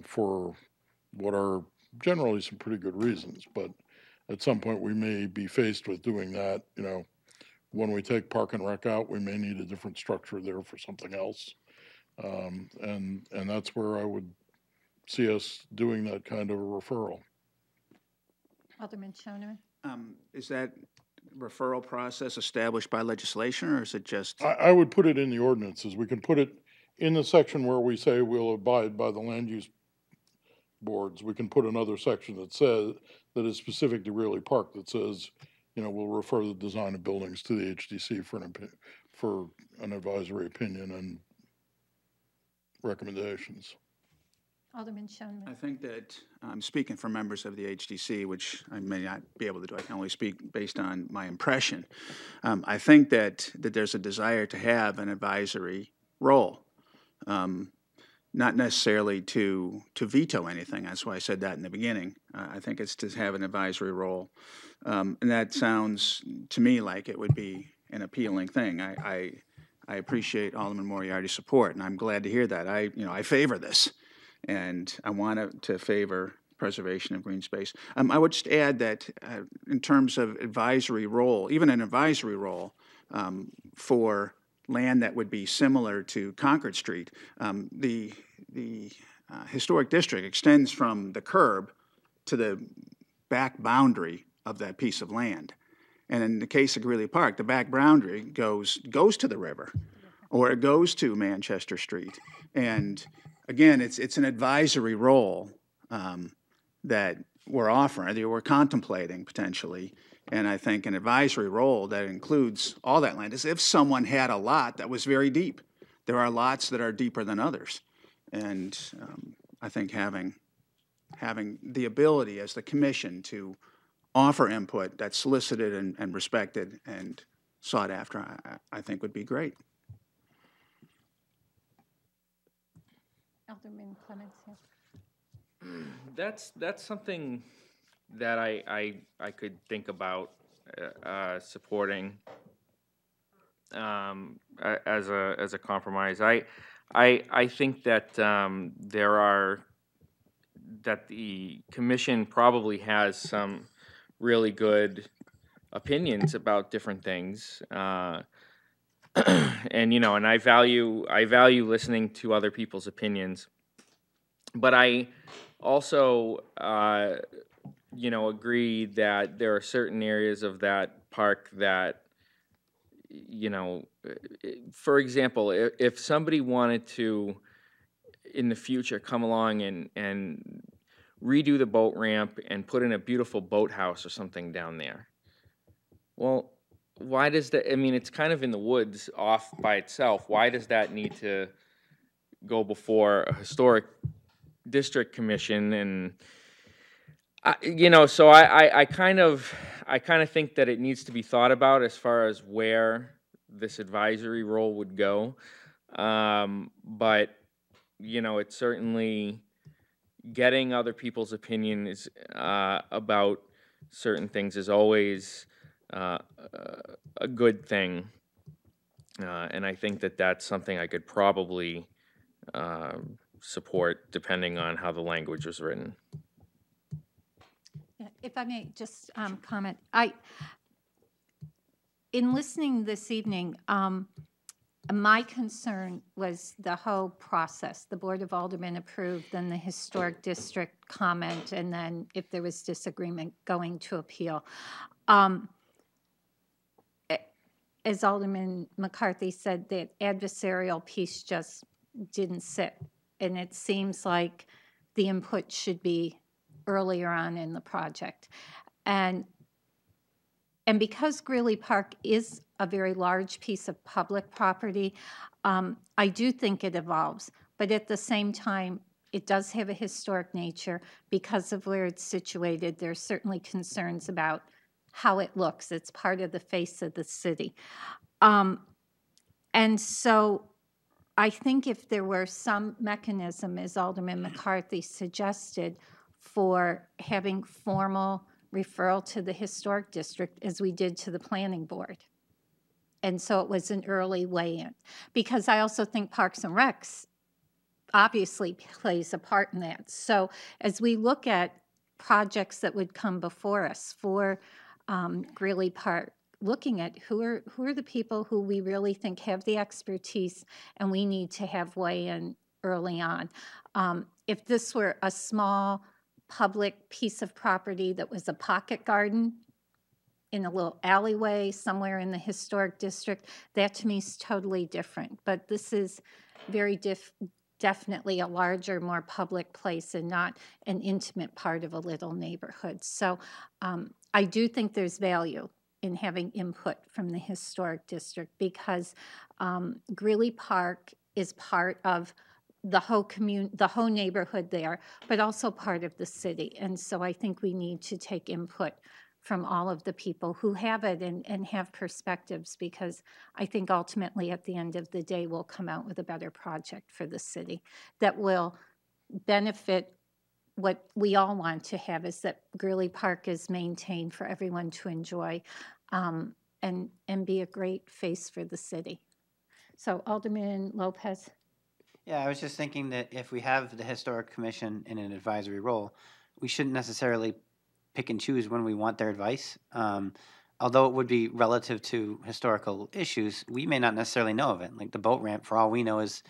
for what are generally some pretty good reasons. But at some point, we may be faced with doing that. You know, when we take Park and Rec out, we may need a different structure there for something else. And that's where I would see us doing that kind of a referral. Alderman Shoner. Is that referral process established by legislation, or is it just? I would put it in the ordinances. We can put it in the section where we say we'll abide by the land use boards. We can put another section that says, that is specific to Greeley Park, that says, you know, we'll refer the design of buildings to the HDC for an advisory opinion and recommendations. Alderman Shoner. I think that I'm speaking for members of the HDC, which I may not be able to do. I can only speak based on my impression. I think that there's a desire to have an advisory role, not necessarily to veto anything. That's why I said that in the beginning. I think it's to have an advisory role, and that sounds to me like it would be an appealing thing. I appreciate Alderman Moriarty's support, and I'm glad to hear that. I favor this. And I want to favor preservation of green space. I would just add that in terms of advisory role, even an advisory role for land that would be similar to Concord Street, the historic district extends from the curb to the back boundary of that piece of land. And in the case of Greeley Park, the back boundary goes to the river, or it goes to Manchester Street. And again, it's an advisory role that we're offering, that we're contemplating potentially. And I think an advisory role that includes all that land is if someone had a lot that was very deep. There are lots that are deeper than others. And I think having the ability as the commission to offer input that's solicited and respected and sought after, I think would be great. Alderman Clements. That's something that I could think about supporting as a compromise. I think that that the commission probably has some really good opinions about different things. And and I value listening to other people's opinions, but I also agree that there are certain areas of that park that for example, if somebody wanted to in the future come along and redo the boat ramp and put in a beautiful boathouse or something down there, well, why does that? I mean, it's kind of in the woods off by itself. Why does that need to go before a historic district commission? And so I kind of think that it needs to be thought about as far as where this advisory role would go. But it's certainly getting other people's opinions about certain things is always a good thing, and I think that that's something I could probably support depending on how the language was written. Yeah, if I may just comment, in listening this evening, my concern was the whole process. The Board of Aldermen approved, then the Historic District comment, and then if there was disagreement, going to appeal. as Alderman McCarthy said, that adversarial piece just didn't sit. And it seems like the input should be earlier on in the project. And because Greeley Park is a very large piece of public property, I do think it evolves. But at the same time, it does have a historic nature. Because of where it's situated, there's certainly concerns about how it looks. It's part of the face of the city. And so I think if there were some mechanism, as Alderman McCarthy suggested, for having formal referral to the historic district, as we did to the planning board. And so it was an early weigh-in. Because I also think Parks and Recs obviously plays a part in that. So as we look at projects that would come before us for Greeley Park, looking at who are the people who we really think have the expertise and we need to have weigh in early on. If this were a small public piece of property that was a pocket garden in a little alleyway somewhere in the historic district, that to me is totally different. But this is very definitely a larger, more public place and not an intimate part of a little neighborhood. So I do think there's value in having input from the historic district because Greeley Park is part of the whole neighborhood there, but also part of the city. And so I think we need to take input from all of the people who have it and have perspectives, because I think ultimately at the end of the day, we'll come out with a better project for the city that will benefit. What we all want to have is that Greeley Park is maintained for everyone to enjoy and be a great face for the city. So Alderman Lopez. Yeah, I was just thinking that if we have the Historic Commission in an advisory role, we shouldn't necessarily pick and choose when we want their advice. Although it would be relative to historical issues, we may not necessarily know of it. Like the boat ramp, for all we know, is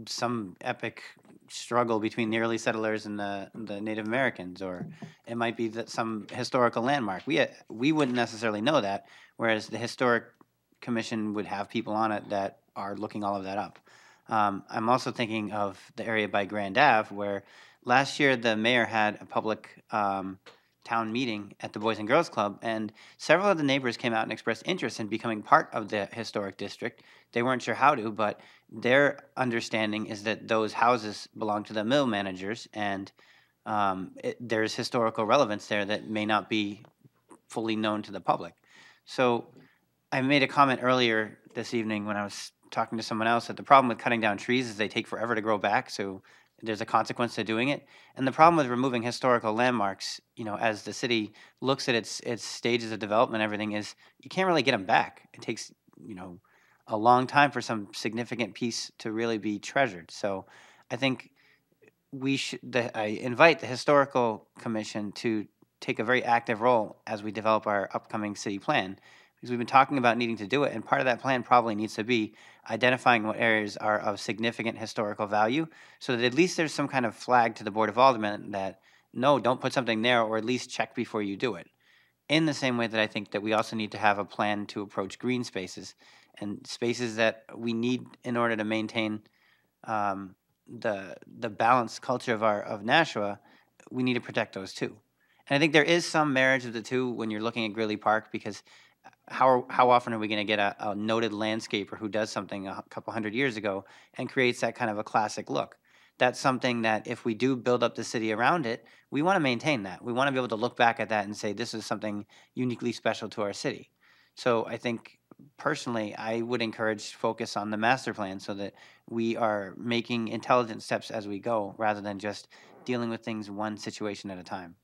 some epic struggle between the early settlers and the Native Americans, or it might be that some historical landmark. We wouldn't necessarily know that, whereas the Historic Commission would have people on it that are looking all of that up. I'm also thinking of the area by Grand Ave, where last year the mayor had a public town meeting at the Boys and Girls Club, and several of the neighbors came out and expressed interest in becoming part of the historic district. They weren't sure how to, but their understanding is that those houses belong to the mill managers, and there's historical relevance there that may not be fully known to the public. So I made a comment earlier this evening when I was talking to someone else that the problem with cutting down trees is they take forever to grow back, so there's a consequence to doing it. And the problem with removing historical landmarks, as the city looks at its stages of development, everything is you can't really get them back. It takes, a long time for some significant piece to really be treasured. So I think I invite the Historical Commission to take a very active role as we develop our upcoming city plan, because we've been talking about needing to do it, and part of that plan probably needs to be identifying what areas are of significant historical value, so that at least there's some kind of flag to the Board of Aldermen that, no, don't put something there, or at least check before you do it. In the same way that I think that we also need to have a plan to approach green spaces, and spaces that we need in order to maintain the balanced culture of Nashua. We need to protect those too. And I think there is some marriage of the two when you're looking at Greeley Park, because how often are we going to get a noted landscaper who does something a couple hundred years ago and creates that kind of a classic look? That's something that if we do build up the city around it, we want to maintain that. We want to be able to look back at that and say, this is something uniquely special to our city. So I think personally, I would encourage focus on the master plan so that we are making intelligent steps as we go, rather than just dealing with things one situation at a time.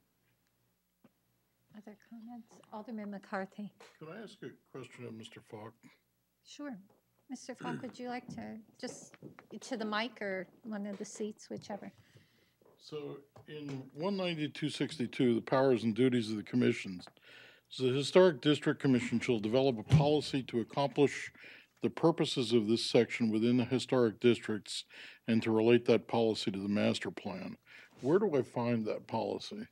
Other comments? Alderman McCarthy. Can I ask a question of Mr. Falk? Sure. Mr. Falk, would you like to just to the mic or one of the seats, whichever? So in 19262, the powers and duties of the commissions, so the Historic District Commission shall develop a policy to accomplish the purposes of this section within the historic districts and to relate that policy to the master plan. Where do I find that policy?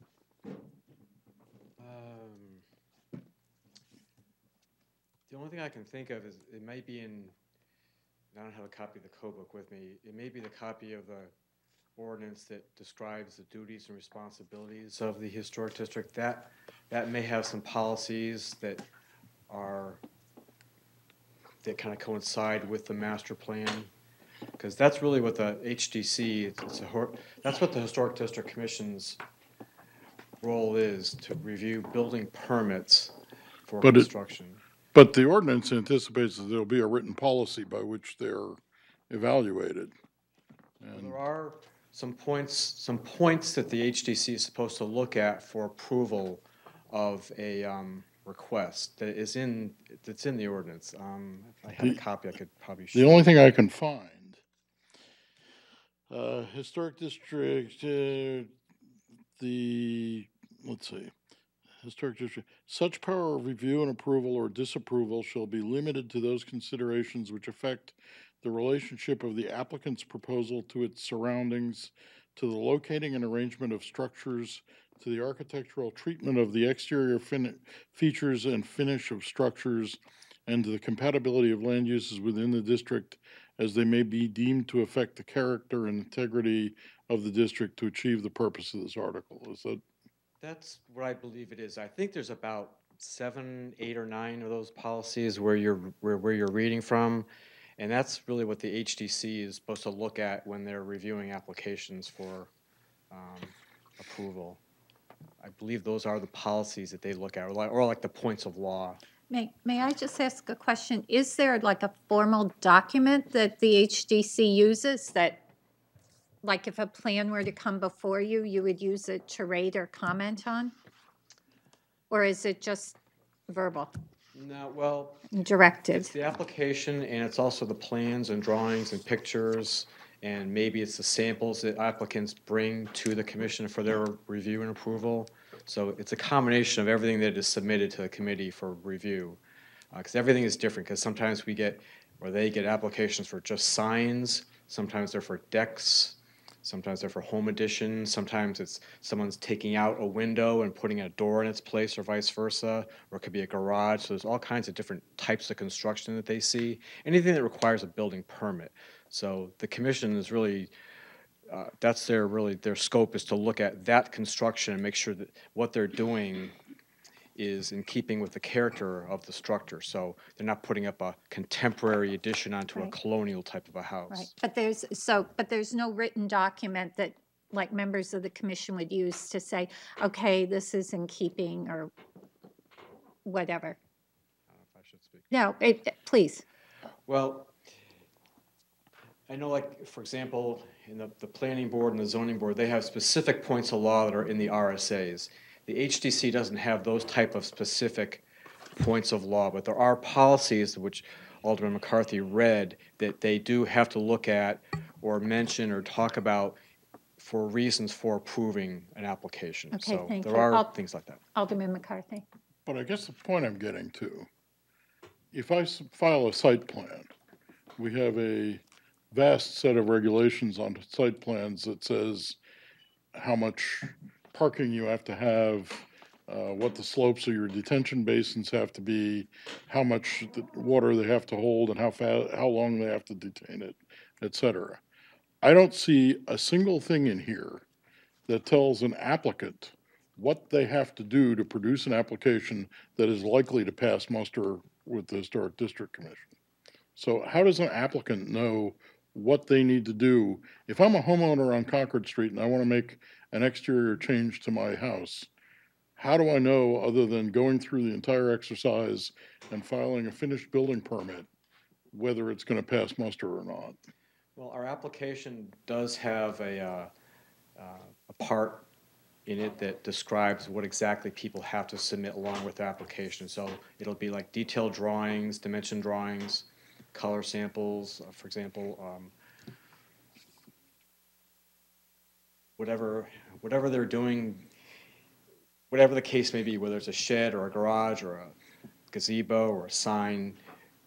The The only thing I can think of is it might be in, I don't have a copy of the code book with me. It may be the copy of the ordinance that describes the duties and responsibilities of the historic district. That may have some policies that kind of coincide with the master plan. Because that's really what the HDC, that's what the Historic District Commission's role is, to review building permits for construction. But the ordinance anticipates that there'll be a written policy by which they're evaluated. Well, there are some points that the HDC is supposed to look at for approval of a request that's in the ordinance. If I had a copy, I could probably show. The only thing I can find, historic district, let's see, historic district, such power of review and approval or disapproval shall be limited to those considerations which affect the relationship of the applicant's proposal to its surroundings, to the locating and arrangement of structures, to the architectural treatment of the exterior features and finish of structures, and to the compatibility of land uses within the district as they may be deemed to affect the character and integrity of the district to achieve the purpose of this article. Is that? That's what I believe it is. I think there's about 7, 8, or 9 of those policies where you're reading from, and that's really what the HDC is supposed to look at when they're reviewing applications for approval. I believe those are the policies that they look at, or like the points of law. May I just ask a question? Is there like a formal document that the HDC uses that, like if a plan were to come before you, you would use it to rate or comment on? Or is it just verbal? No, well, directed. It's the application, and it's also the plans and drawings and pictures, and maybe it's the samples that applicants bring to the commission for their review and approval. So it's a combination of everything that is submitted to the committee for review, because everything is different. Because sometimes they get applications for just signs. Sometimes they're for decks. Sometimes they're for home additions. Sometimes it's someone's taking out a window and putting a door in its place, or vice versa. Or it could be a garage. So there's all kinds of different types of construction that they see. Anything that requires a building permit. So the commission is really. That's their scope, is to look at that construction and make sure that what they're doing is in keeping with the character of the structure. So they're not putting up a contemporary addition onto a colonial type of a house. Right, but there's no written document that like members of the commission would use to say, okay, this is in keeping or whatever. I don't know if I should speak. No, please. Well, I know, like, for example, in the planning board and the zoning board, they have specific points of law that are in the RSAs. The HDC doesn't have those type of specific points of law, but there are policies which Alderman McCarthy read that they do have to look at or mention or talk about for reasons for approving an application. Okay, so thank there you. are things like that. Alderman McCarthy. But I guess the point I'm getting to, if I file a site plan, we have a vast set of regulations on site plans that says how much parking you have to have, what the slopes of your detention basins have to be, how much water they have to hold, and how long they have to detain it, et cetera. I don't see a single thing in here that tells an applicant what they have to do to produce an application that is likely to pass muster with the Historic District Commission. So how does an applicant know what they need to do? If I'm a homeowner on Concord Street and I want to make an exterior change to my house, how do I know, other than going through the entire exercise and filing a finished building permit, whether it's going to pass muster or not? Well, our application does have a part in it that describes what exactly people have to submit along with the application. So it'll be like detailed drawings, dimension drawings, color samples, for example, whatever they're doing, whatever the case may be, whether it's a shed or a garage or a gazebo or a sign,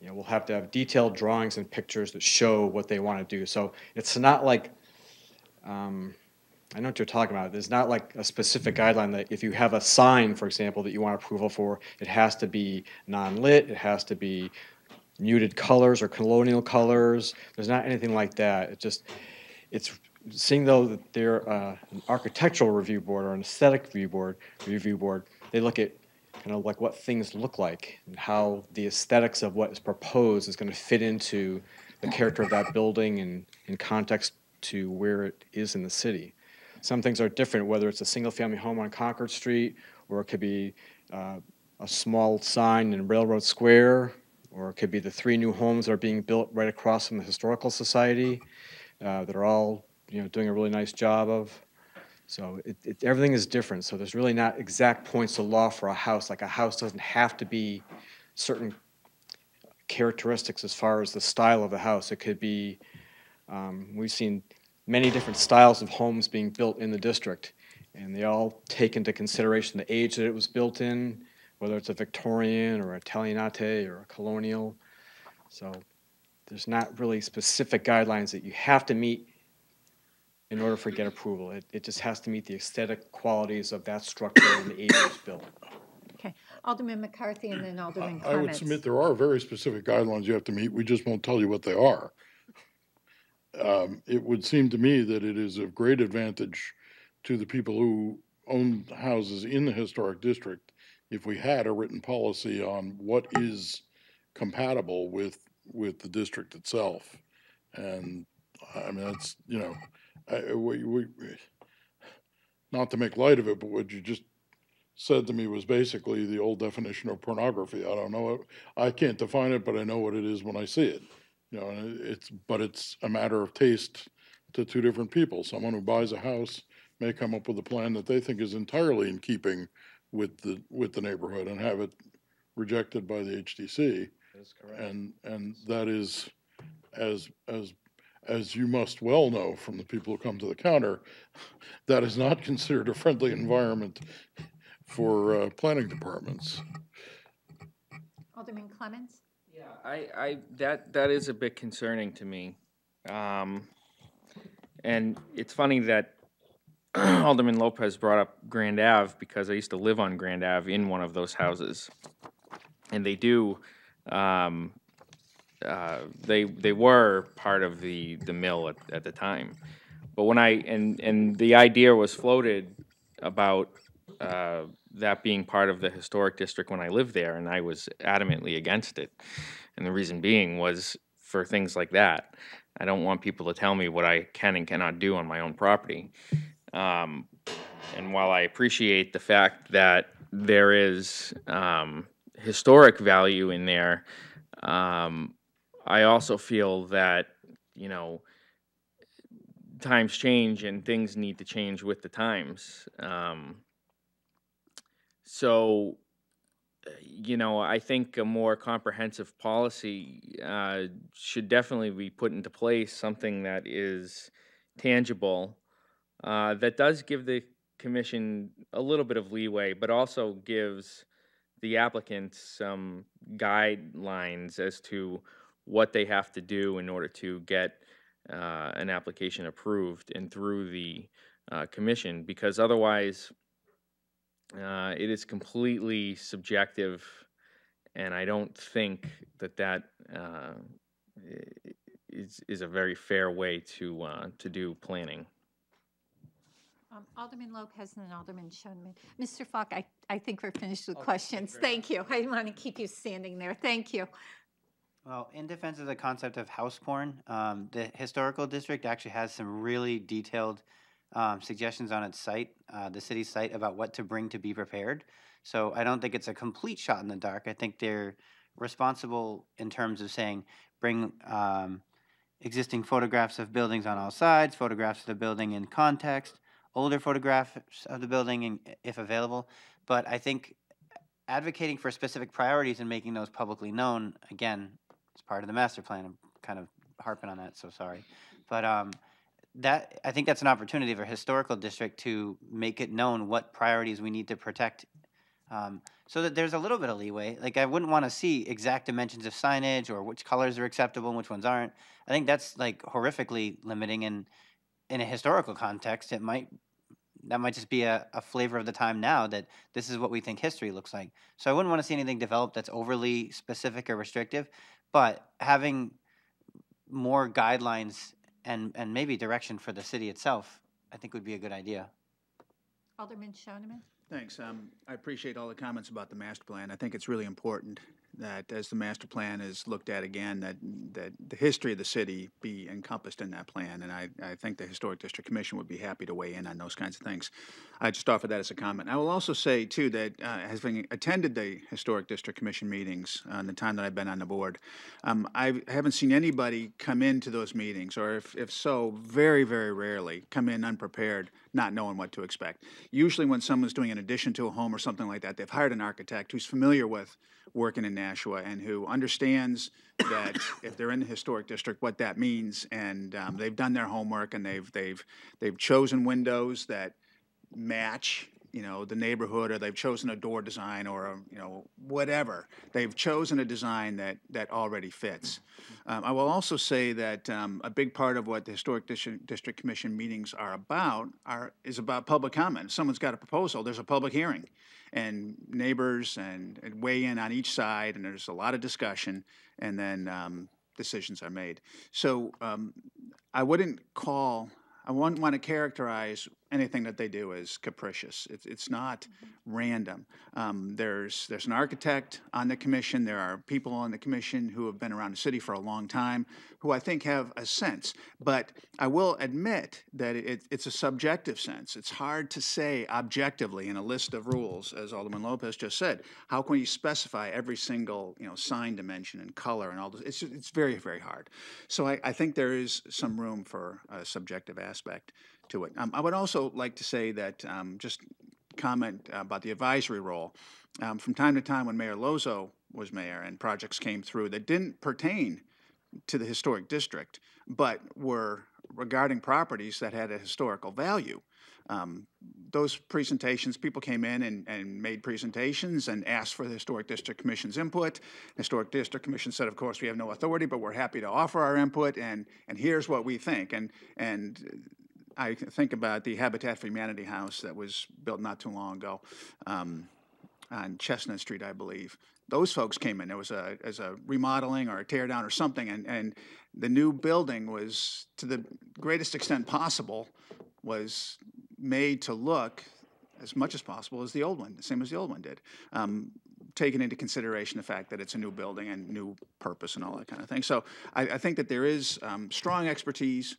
we'll have to have detailed drawings and pictures that show what they want to do. So it's not like I know what you're talking about. There's not like a specific guideline that if you have a sign, for example, that you want approval for, it has to be non-lit, it has to be muted colors or colonial colors. There's not anything like that. It's seeing though that they're an architectural review board or an aesthetic review board, they look at kind of like what things look like and how the aesthetics of what is proposed is going to fit into the character of that building and in context to where it is in the city. Some things are different, whether it's a single-family home on Concord Street, or it could be a small sign in Railroad Square, or it could be the 3 new homes that are being built right across from the Historical Society that are all doing a really nice job of. So everything is different. So there's really not exact points of law for a house. Like a house doesn't have to be certain characteristics as far as the style of the house. It could be, we've seen many different styles of homes being built in the district, and they all take into consideration the age that it was built in, whether it's a Victorian or Italianate or a colonial. So there's not really specific guidelines that you have to meet in order for get approval. It just has to meet the aesthetic qualities of that structure and the age it was built. Okay, Alderman McCarthy and then Alderman I would Clements. submit there are very specific guidelines you have to meet. We just won't tell you what they are. It would seem to me that it is of great advantage to the people who own houses in the historic district if we had a written policy on what is compatible with the district itself. And I mean, that's, not to make light of it, but what you just said to me was basically the old definition of pornography. I don't know it. I can't define it, but I know what it is when I see it. And it's a matter of taste to 2 different people. Someone who buys a house may come up with a plan that they think is entirely in keeping with the neighborhood and have it rejected by the HDC. That is correct. And that is, as you must well know from the people who come to the counter, that is not considered a friendly environment for planning departments. Alderman Clements? Yeah, that is a bit concerning to me. And it's funny that Alderman Lopez brought up Grand Ave because I used to live on Grand Ave in one of those houses. And they do, they were part of the mill at the time. But when and the idea was floated about that being part of the historic district when I lived there, and I was adamantly against it. And the reason being was for things like that. I don't want people to tell me what I can and cannot do on my own property. And while I appreciate the fact that there is historic value in there, I also feel that, times change and things need to change with the times. So, I think a more comprehensive policy should definitely be put into place, something that is tangible, that does give the commission a little bit of leeway, but also gives the applicants some guidelines as to what they have to do in order to get an application approved and through the commission, because otherwise it is completely subjective, and I don't think that is a very fair way to do planning. Alderman Lopez and then Alderman Schoenman. Mr. Falk, I think we're finished with questions. Thank you. I didn't want to keep you standing there. Thank you. Well, in defense of the concept of house porn, the historical district actually has some really detailed suggestions on its site, the city's site, about what to bring to be prepared. So I don't think it's a complete shot in the dark. I think they're responsible in terms of saying bring existing photographs of buildings on all sides, photographs of the building in context, older photographs of the building if available. But I think advocating for specific priorities and making those publicly known, again, it's part of the master plan. I'm kind of harping on that, so sorry. But I think that's an opportunity for historical district to make it known what priorities we need to protect, so that there's a little bit of leeway. Like, I wouldn't want to see exact dimensions of signage or which colors are acceptable and which ones aren't. I think that's like horrifically limiting, and in a historical context, that might just be a flavor of the time now, that this is what we think history looks like. So I wouldn't want to see anything developed that's overly specific or restrictive, but having more guidelines and maybe direction for the city itself, I think would be a good idea. Alderman Shoneman? Thanks. I appreciate all the comments about the master plan. I think it's really important that as the master plan is looked at again, that the history of the city be encompassed in that plan. And I think the Historic District Commission would be happy to weigh in on those kinds of things. I just offer that as a comment. I will also say, too, that having attended the Historic District Commission meetings in the time that I've been on the board, I haven't seen anybody come into those meetings, or if so, very, very rarely come in unprepared, not knowing what to expect. Usually when someone's doing an addition to a home or something like that, they've hired an architect who's familiar with working in Nashua and who understands that if they're in the historic district, what that means, and they've done their homework, and they've chosen windows that match, you know, the neighborhood, or they've chosen a door design, or a, you know, whatever. They've chosen a design that already fits. I will also say that a big part of what the Historic District Commission meetings are about is about public comment. If someone's got a proposal, there's a public hearing, and neighbors and weigh in on each side, and there's a lot of discussion, and then decisions are made. So I wouldn't want to characterize anything that they do as capricious. It's not random. There's an architect on the commission. There are people on the commission who have been around the city for a long time, who I think have a sense. But I will admit that it's a subjective sense. It's hard to say objectively in a list of rules, as Alderman Lopez just said. How can you specify every single, you know, sign dimension and color and all this? It's very, very hard. So I think there is some room for a subjective aspect to it. I would also like to say that, just comment about the advisory role. From time to time when Mayor Lozo was mayor and projects came through that didn't pertain to the historic district, but were regarding properties that had a historical value, those presentations, people came in and made presentations and asked for the Historic District Commission's input. Historic District Commission said, of course, we have no authority, but we're happy to offer our input, and here's what we think. And I think about the Habitat for Humanity house that was built not too long ago on Chestnut Street, I believe. Those folks came in. There was a remodeling or a tear down or something, and the new building was, to the greatest extent possible, was made to look as much as possible as the old one, the same as the old one did. Taking into consideration the fact that it's a new building and new purpose and all that kind of thing. So I think that there is strong expertise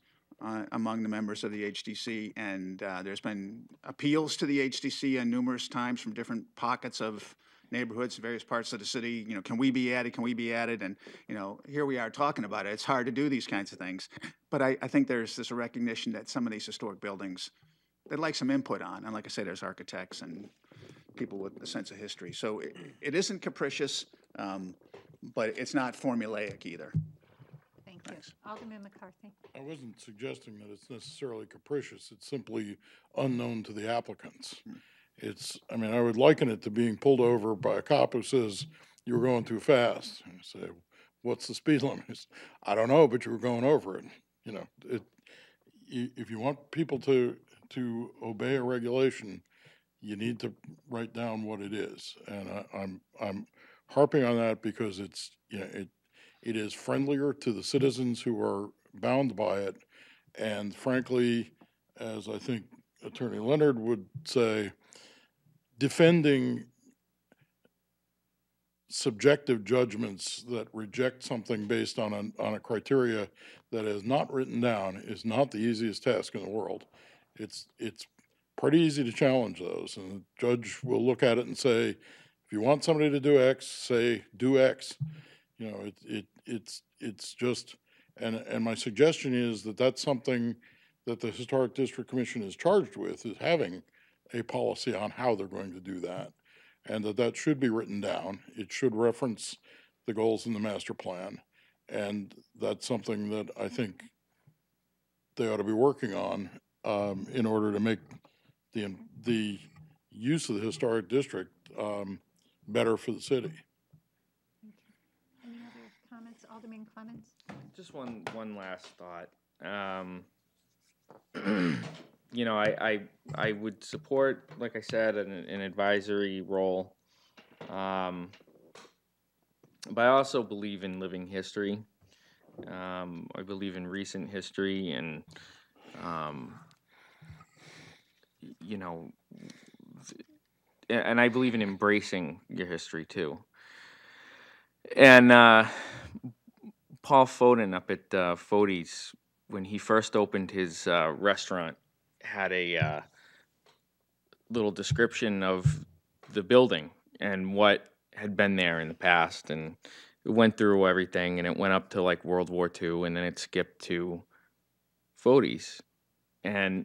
among the members of the HDC, and there's been appeals to the HDC numerous times from different pockets of neighborhoods, various parts of the city. You know, can we be added? Can we be added? And you know, here we are talking about it. It's hard to do these kinds of things, but I think there's this recognition that some of these historic buildings, they'd like some input on. And like I say, there's architects and people with a sense of history. So it isn't capricious, but it's not formulaic either. Thank you. Alderman McCarthy. I wasn't suggesting that it's necessarily capricious. It's simply unknown to the applicants. I mean, I would liken it to being pulled over by a cop who says, you were going too fast. And I say, what's the speed limit? I don't know, but you were going over it. You know, if you want people to obey a regulation, you need to write down what it is. And I'm harping on that because it's, you know, it is friendlier to the citizens who are bound by it. And frankly, as I think Attorney Leonard would say, defending subjective judgments that reject something based on a criteria that is not written down is not the easiest task in the world. It's pretty easy to challenge those, and the judge will look at it and say, if you want somebody to do X, say do X. You know, it's just, and my suggestion is that that's something that the Historic District Commission is charged with, is having a policy on how they're going to do that, and that should be written down. It should reference the goals in the master plan, and that's something that I think they ought to be working on in order to make the use of the historic district better for the city. Any other comments, Alderman Clemens? Just one last thought. you know, I would support, like I said, an advisory role. But I also believe in living history. I believe in recent history, and you know, and I believe in embracing your history too. And Paul Foden up at Fody's, when he first opened his restaurant, had a little description of the building and what had been there in the past, and it went through everything, and it went up to like World War II, and then it skipped to Fody's, and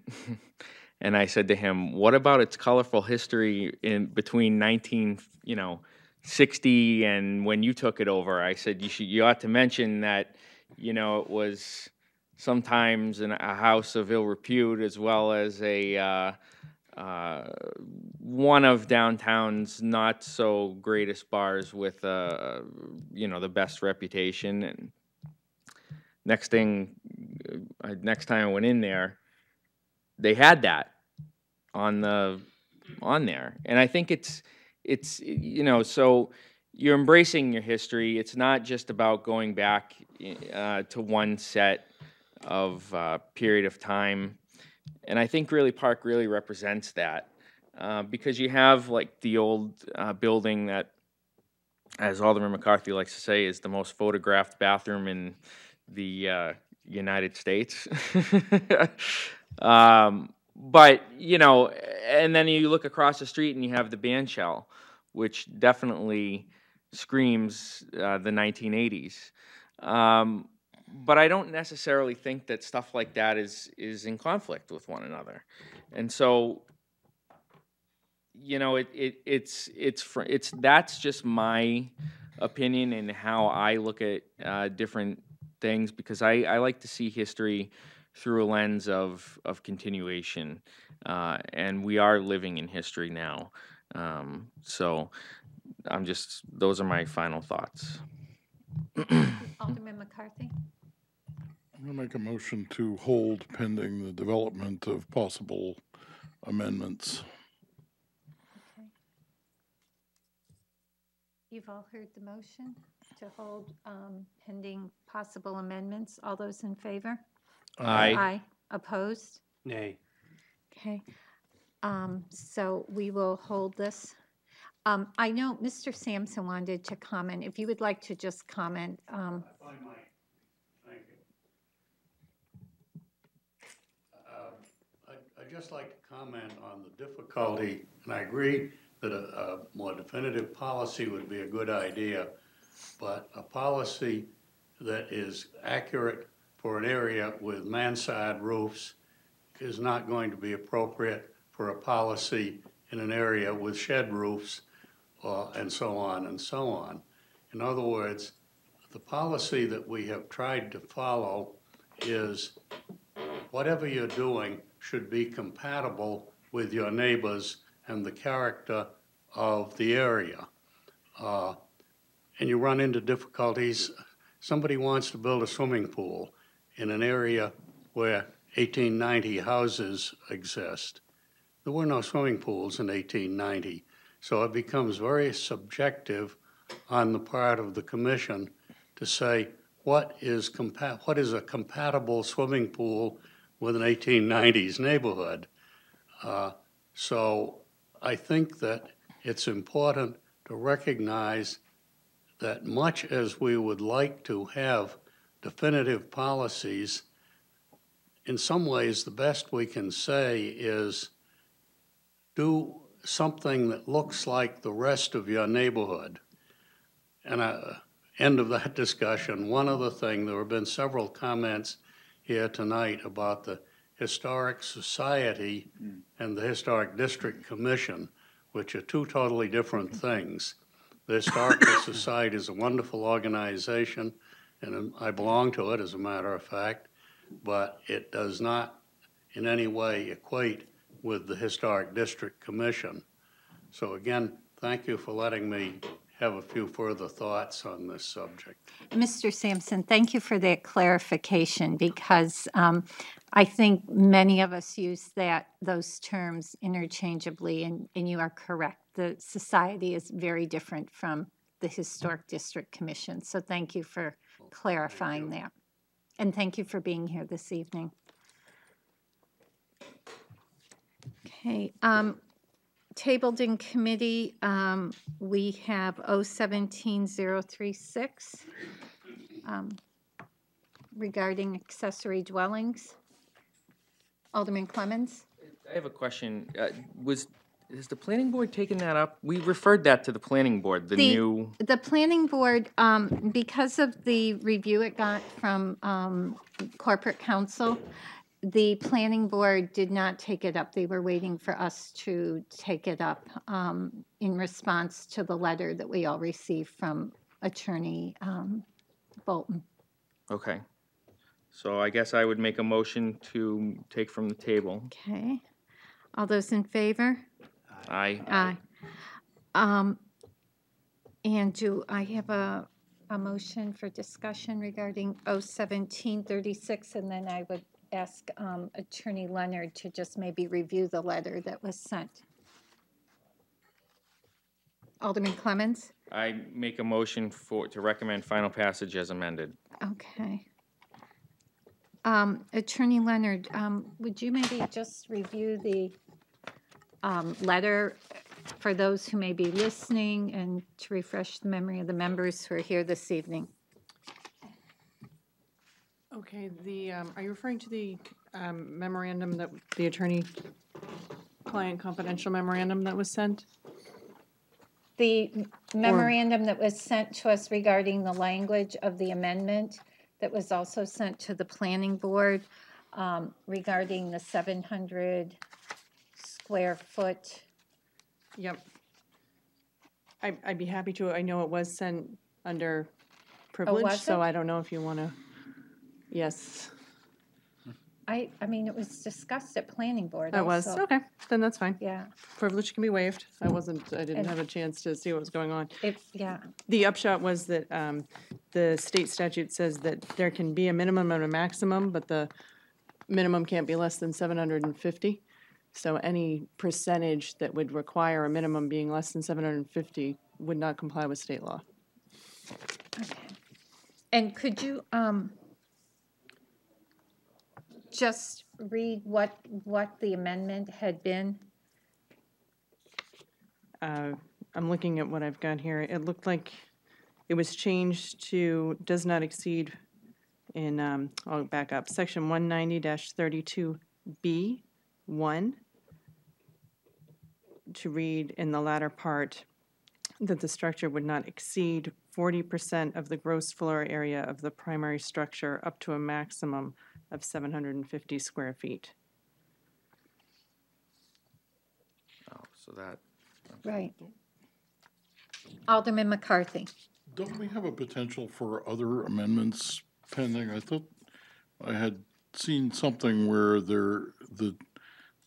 and I said to him, "What about its colorful history in between 1960 and when you took it over?" I said, "You ought to mention that, it was sometimes a house of ill repute, as well as a one of downtown's not so greatest bars with the best reputation." And next time I went in there, they had that on there, and I think it's so you're embracing your history. It's not just about going back to one set of period of time. And I think really Park really represents that, because you have like the old building that, as Alderman McCarthy likes to say, is the most photographed bathroom in the United States. But, and then you look across the street and you have the band shell, which definitely screams the 1980s. But I don't necessarily think that stuff like that is in conflict with one another. And so, that's just my opinion and how I look at different things, because I like to see history through a lens of continuation, and we are living in history now. So those are my final thoughts. Alderman McCarthy? I'm going to make a motion to hold pending the development of possible amendments. Okay. You've all heard the motion to hold pending possible amendments. All those in favor? Aye. Aye. Opposed? Nay. Okay. So we will hold this. I know Mr. Sampson wanted to comment. If you would like to just comment. If I might, thank you. I'd just like to comment on the difficulty, and I agree that a more definitive policy would be a good idea, but a policy that is accurate for an area with mansard roofs is not going to be appropriate for a policy in an area with shed roofs, and so on and so on. In other words, the policy that we have tried to follow is whatever you're doing should be compatible with your neighbors and the character of the area. And you run into difficulties. Somebody wants to build a swimming pool in an area where 1890 houses exist. There were no swimming pools in 1890. So it becomes very subjective on the part of the commission to say what is a compatible swimming pool with an 1890s neighborhood. So I think that it's important to recognize that much as we would like to have definitive policies, in some ways the best we can say is do something that looks like the rest of your neighborhood. And end of that discussion, one other thing, there have been several comments here tonight about the Historic Society and the Historic District Commission, which are two totally different things. The Historical Society is a wonderful organization, and I belong to it, as a matter of fact, but it does not in any way equate with the Historic District Commission. So again, thank you for letting me have a few further thoughts on this subject. Mr. Sampson, thank you for that clarification because I think many of us use those terms interchangeably, and you are correct. The society is very different from the Historic District Commission, so thank you for clarifying that. And thank you for being here this evening. Okay, tabled in committee, we have 017036 regarding accessory dwellings. Alderman Clemmons? I have a question. Has the planning board taken that up? We referred that to the planning board, The planning board, because of the review it got from corporate counsel, the planning board did not take it up. They were waiting for us to take it up in response to the letter that we all received from Attorney Bolton. Okay. So I guess I would make a motion to take from the table. Okay. All those in favor? Aye. Aye. And do I have a motion for discussion regarding 01736? And then I would ask Attorney Leonard to just maybe review the letter that was sent. Alderman Clemmons? I make a motion to recommend final passage as amended. Okay. Attorney Leonard, would you maybe just review the letter for those who may be listening and to refresh the memory of the members who are here this evening? Okay, are you referring to the memorandum that the attorney-client confidential memorandum that was sent? The memorandum that was sent to us regarding the language of the amendment that was also sent to the planning board regarding the 700 square foot. Yep. I'd be happy to. I know it was sent under privilege, so I don't know if you want to. Yes. I mean, it was discussed at planning board. That was okay. Then that's fine. Yeah. Privilege can be waived. I didn't have a chance to see what was going on. Yeah. The upshot was that the state statute says that there can be a minimum and a maximum, but the minimum can't be less than 750. So any percentage that would require a minimum being less than 750 would not comply with state law. Okay. And could you just read what the amendment had been? I'm looking at what I've got here. It looked like it was changed to does not exceed in, I'll back up, section 190-32B1 to read in the latter part that the structure would not exceed 40% of the gross floor area of the primary structure up to a maximum of 750 square feet. Oh, so that. Okay. Right. Alderman McCarthy. Don't we have a potential for other amendments pending? I thought I had seen something where the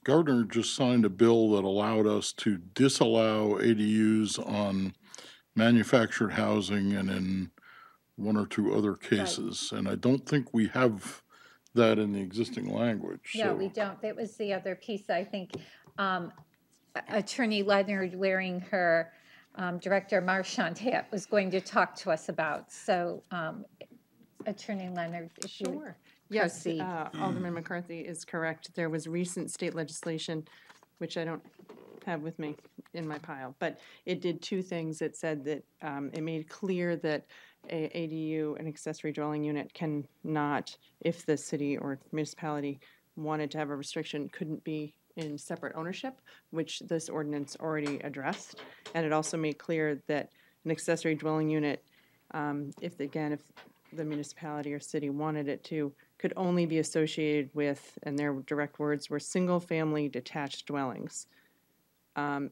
governor just signed a bill that allowed us to disallow ADUs on manufactured housing and in one or two other cases. Right. And I don't think we have that in the existing language. No, we don't. That was the other piece, I think. Attorney Leonard, wearing her Director Marchand hat, was going to talk to us about. So, Attorney Leonard, if you would proceed. Yes, Alderman McCarthy is correct. There was recent state legislation, which I don't have with me in my pile, but it did two things. It said that it made clear that a ADU, an accessory dwelling unit, cannot, if the city or municipality wanted to have a restriction, couldn't be in separate ownership, which this ordinance already addressed. And it also made clear that an accessory dwelling unit, if the municipality or city wanted it to, could only be associated with, and their direct words were, single-family detached dwellings. And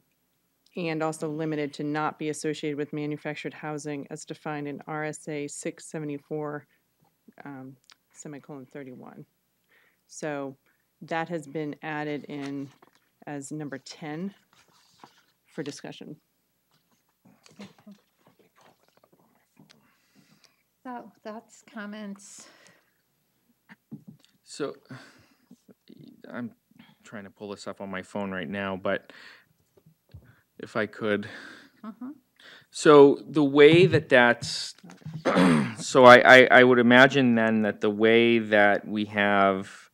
also limited to not be associated with manufactured housing as defined in RSA 674, ;31. So that has been added in as number 10 for discussion. So that's comments. So I'm trying to pull this up on my phone right now, but if I could. So the way that's, so I would imagine then that the way that we have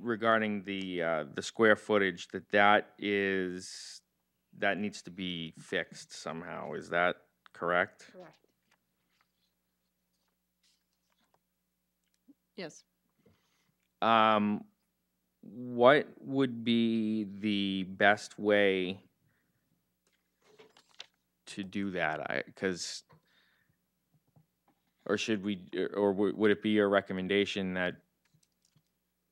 regarding the square footage, that needs to be fixed somehow. Is that correct? Correct. Yes. What would be the best way to do that? Or should we, or would it be your recommendation that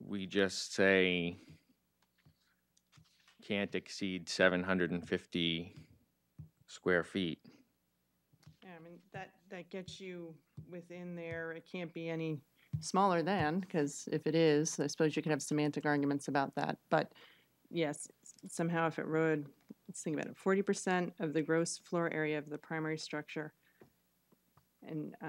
we just say can't exceed 750 square feet? Yeah, I mean, that gets you within there. It can't be any smaller than, because if it is, I suppose you could have semantic arguments about that. But yes, somehow if it would, let's think about it, 40% of the gross floor area of the primary structure. And I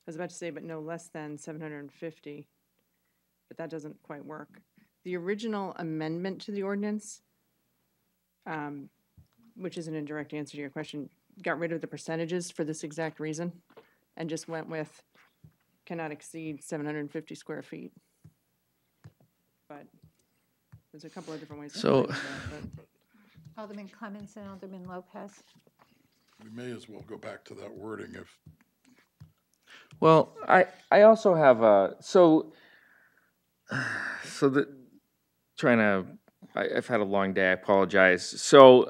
was about to say, but no less than 750, but that doesn't quite work. The original amendment to the ordinance, which is an indirect answer to your question, got rid of the percentages for this exact reason and just went with cannot exceed 750 square feet. But there's a couple of different ways. So- to do that, but. Alderman Clemens and Alderman Lopez. We may as well go back to that wording if, Well, I also have I've had a long day. I apologize. So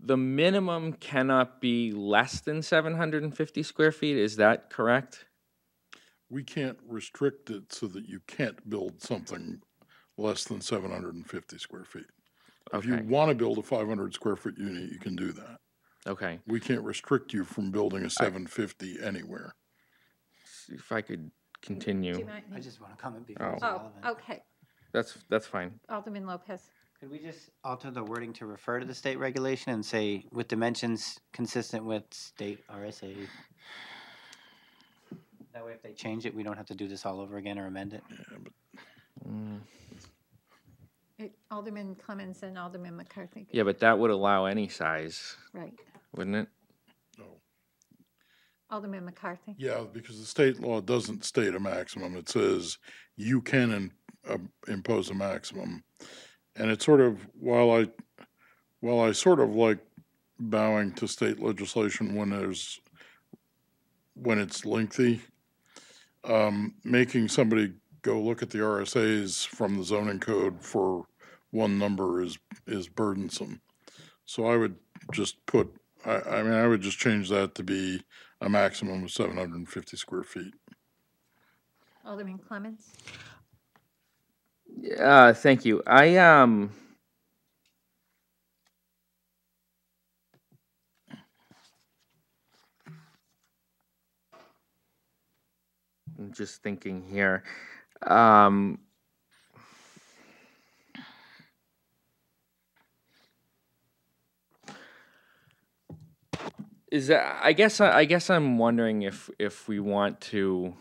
the minimum cannot be less than 750 square feet. Is that correct? we can't restrict it so that you can't build something less than 750 square feet. If you Okay. want to build a 500 square foot unit, you can do that. Okay. We can't restrict you from building a 750 anywhere. If I could Do continue, you mind? I just want to comment before Oh. it's Oh, relevant. okay. that's fine. Alderman Lopez. Could we just alter the wording to refer to the state regulation and say with dimensions consistent with state RSA? That way if they change it, we don't have to do this all over again or amend it. Alderman Clemens and Alderman McCarthy. Yeah, but that would allow any size, Right. wouldn't it? No. Alderman McCarthy. Yeah, because the state law doesn't state a maximum. It says you can impose a maximum. And it's sort of, while I sort of like bowing to state legislation when it's lengthy, making somebody go look at the RSAs from the zoning code for one number is burdensome. So I would just I would just change that to be a maximum of 750 square feet. Alderman Clemens. Thank you. I'm just thinking here. Is that, I guess I'm wondering if we want to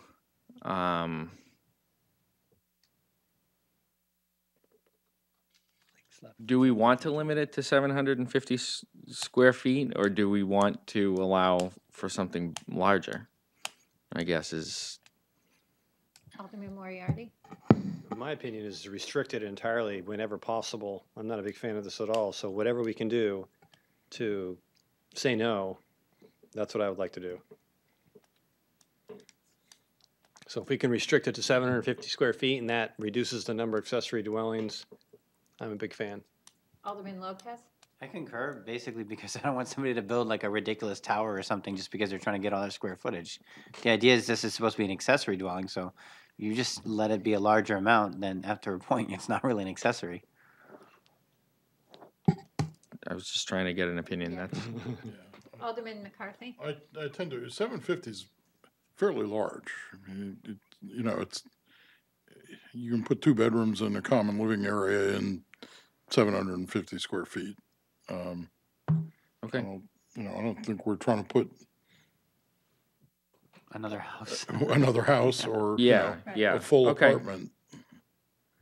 do we want to limit it to 750 square feet, or do we want to allow for something larger? I guess is. Alderman Moriarty. My opinion is to restrict it entirely whenever possible. I'm not a big fan of this at all. So whatever we can do to say no, that's what I would like to do. So if we can restrict it to 750 square feet and that reduces the number of accessory dwellings, I'm a big fan. Alderman Lopez. I concur, basically because I don't want somebody to build like a ridiculous tower or something just because they're trying to get all their square footage. The idea is this is supposed to be an accessory dwelling, so you just let it be a larger amount, then after a point, it's not really an accessory. I was just trying to get an opinion. Yeah. That's Alderman McCarthy. I tend to, 750 is fairly large. I mean, you can put 2 bedrooms in a common living area in 750 square feet. I Okay. don't think we're trying to put Another house. another house or, Yeah, yeah. a full Okay. apartment.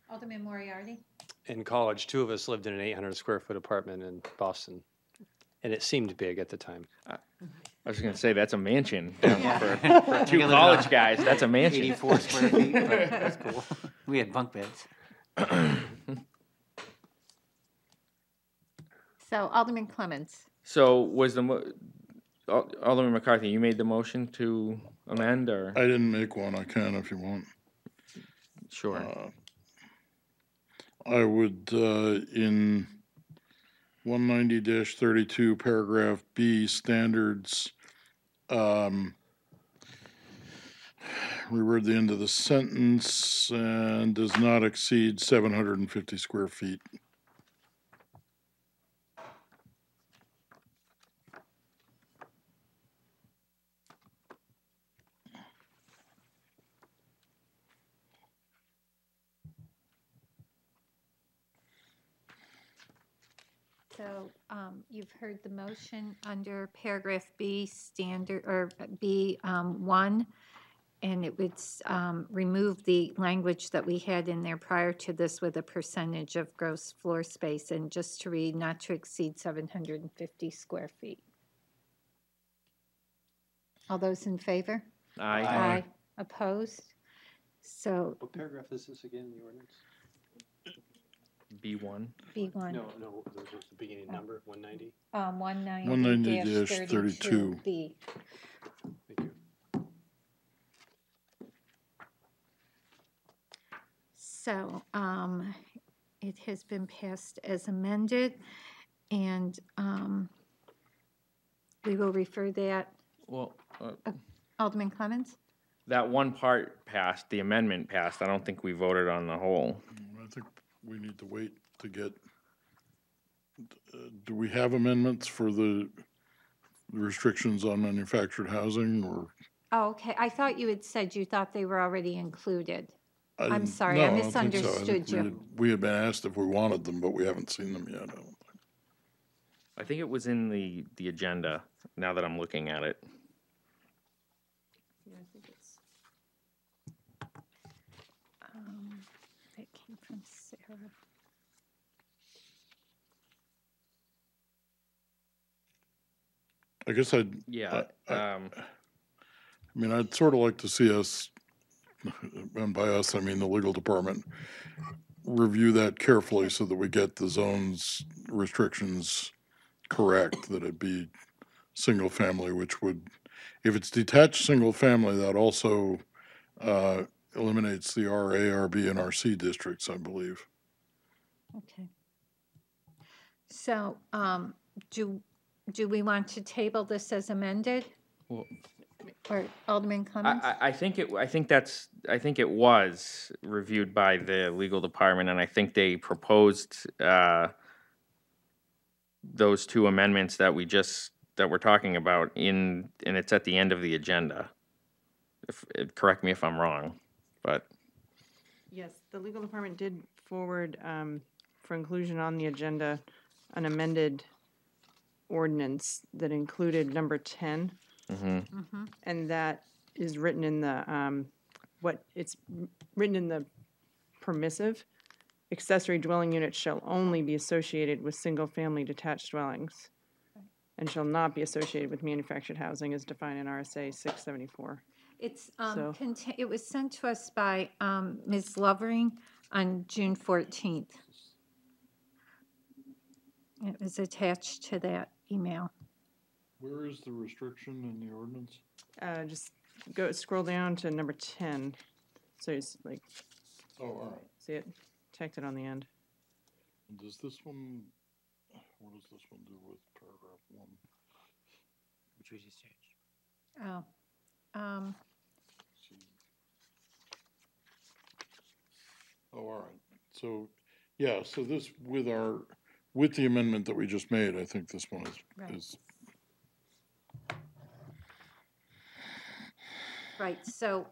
Alderman Moriarty? In college, 2 of us lived in an 800 square foot apartment in Boston, and it seemed big at the time. I was going to say that's a mansion for 2 I lived college on guys. That's a mansion. 84 square feet. But that's cool. We had bunk beds. So Alderman Clements? So was Alderman McCarthy? You made the motion to amend, or I didn't make one. I can if you want. sure? I would, in 190-32, paragraph B, standards, reword the end of the sentence, and does not exceed 750 square feet. So you've heard the motion under paragraph B standard, or B 1, and it would remove the language that we had in there prior to this with a percentage of gross floor space, and just to read not to exceed 750 square feet. All those in favor? Aye. Aye. Opposed? So What paragraph is this again in the ordinance? B1. B1. No, the beginning number, 190? 190-32B. Thank you. So it has been passed as amended, and we will refer that. Well, Alderman Clements? that one part passed. The amendment passed. I don't think we voted on the whole. I think we need to wait to get, do we have amendments for the restrictions on manufactured housing, or? Oh, okay. I thought you had said you thought they were already included. I'm didn't- sorry, no, I don't think so. I misunderstood think you. we had been asked if we wanted them, but we haven't seen them yet. I think it was in the agenda. Now that I'm looking at it. Yeah, I think it's. That came from Sarah. I guess Yeah. I mean, I'd sort of like to see us, and by us, I mean the legal department, review that carefully so that we get the zone's restrictions correct, that it be single family, which would, if it's detached single family, that also eliminates the RA, RB, and RC districts, I believe. Okay. So do we want to table this as amended? Well, Or Alderman Clements? I think it was reviewed by the legal department, and I think they proposed those 2 amendments that we're talking about and it's at the end of the agenda. Correct me if I'm wrong, but Yes, the legal department did forward for inclusion on the agenda an amended ordinance that included number 10. And that is written in the, it's written in the permissive. Accessory dwelling units shall only be associated with single-family detached dwellings and shall not be associated with manufactured housing as defined in RSA 674. It's, So- it was sent to us by Ms. Lovering on June 14th. It was attached to that email. Where is the restriction in the ordinance? Just scroll down to number 10. So it's like, Oh, all right. see it, tacked it on the end. And does this one, what does this one do with paragraph 1? Which we just changed. Oh. Oh, all right. So, yeah, so this, with the amendment that we just made, I think this one Right. is Right, so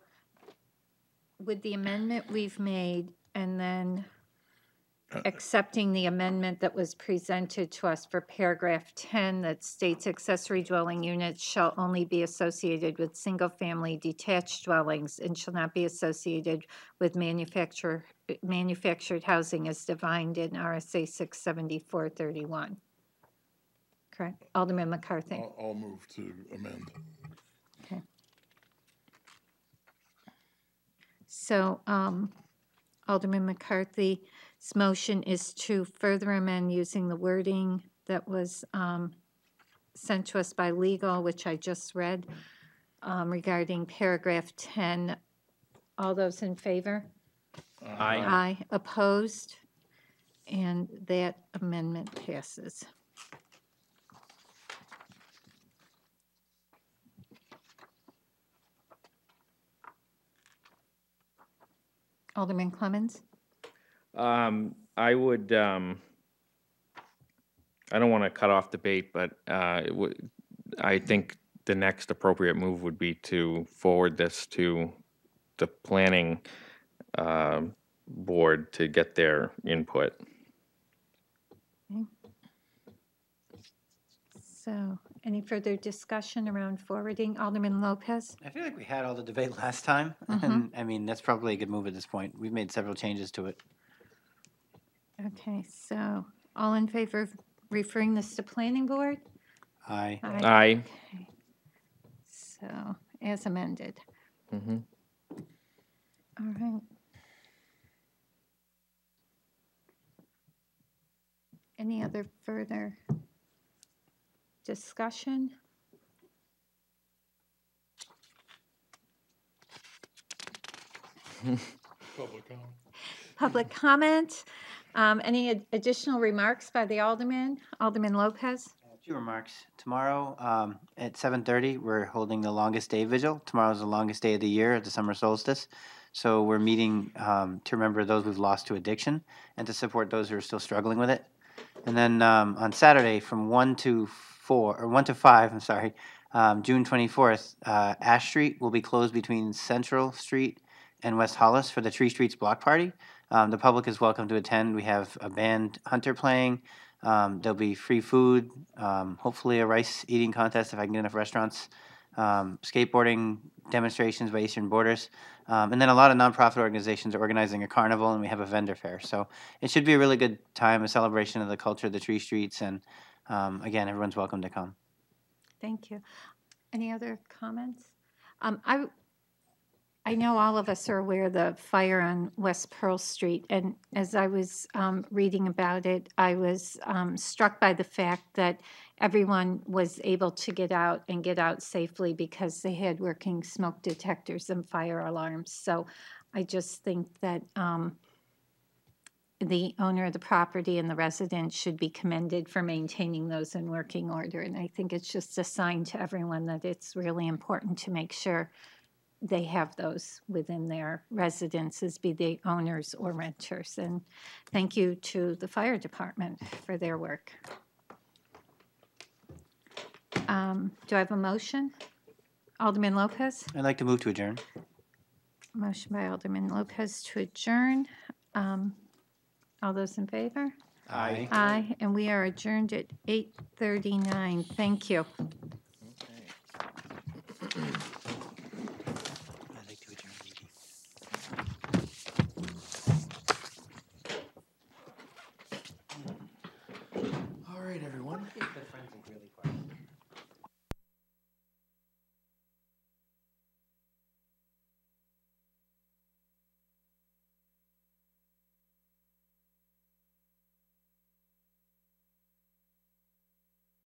with the amendment we've made and then accepting the amendment that was presented to us for paragraph 10 that states accessory dwelling units shall only be associated with single-family detached dwellings and shall not be associated with manufactured housing as defined in RSA 674-31. Correct? Alderman McCarthy. I'll move to amend. Okay. So, Alderman McCarthy's motion is to further amend using the wording that was sent to us by legal, which I just read, regarding paragraph 10. All those in favor? Aye. Aye. Opposed? And that amendment passes. Alderman Clemmons? I would, I don't want to cut off debate, but I think the next appropriate move would be to forward this to the planning board to get their input. Okay. So, any further discussion around forwarding? Alderman Lopez? I feel like we had all the debate last time, and I mean, that's probably a good move at this point. We've made several changes to it. Okay, so all in favor of referring this to planning board? Aye. Aye. Okay. So, as amended. Mm-hmm. All right. Any other further discussion? Public comment. Public comment? Any additional remarks by the alderman? Alderman Lopez? A few remarks. Tomorrow at 7:30, we're holding the longest day vigil. Tomorrow's the longest day of the year at the summer solstice. So we're meeting to remember those we've lost to addiction and to support those who are still struggling with it. And then on Saturday from 1 to 5, I'm sorry, June 24th, Ash Street will be closed between Central Street and West Hollis for the Tree Streets Block Party. The public is welcome to attend. We have a band Hunter playing. There'll be free food, hopefully a rice eating contest if I can get enough restaurants, skateboarding demonstrations by Eastern Borders, and then a lot of nonprofit organizations are organizing a carnival, and we have a vendor fair. So it should be a really good time, a celebration of the culture of the Tree Streets, and again, everyone's welcome to come. Thank you. Any other comments? I know all of us are aware of the fire on West Pearl Street, and as I was reading about it, I was struck by the fact that everyone was able to get out and get out safely because they had working smoke detectors and fire alarms. So I just think that the owner of the property and the residents should be commended for maintaining those in working order. And I think it's just a sign to everyone that it's really important to make sure they have those within their residences, be they owners or renters. And thank you to the fire department for their work. Do I have a motion? Alderman Lopez? I'd like to move to adjourn. Motion by Alderman Lopez to adjourn. All those in favor? Aye. Aye, and we are adjourned at 8:39. Thank you. All right, everyone. Good friends and really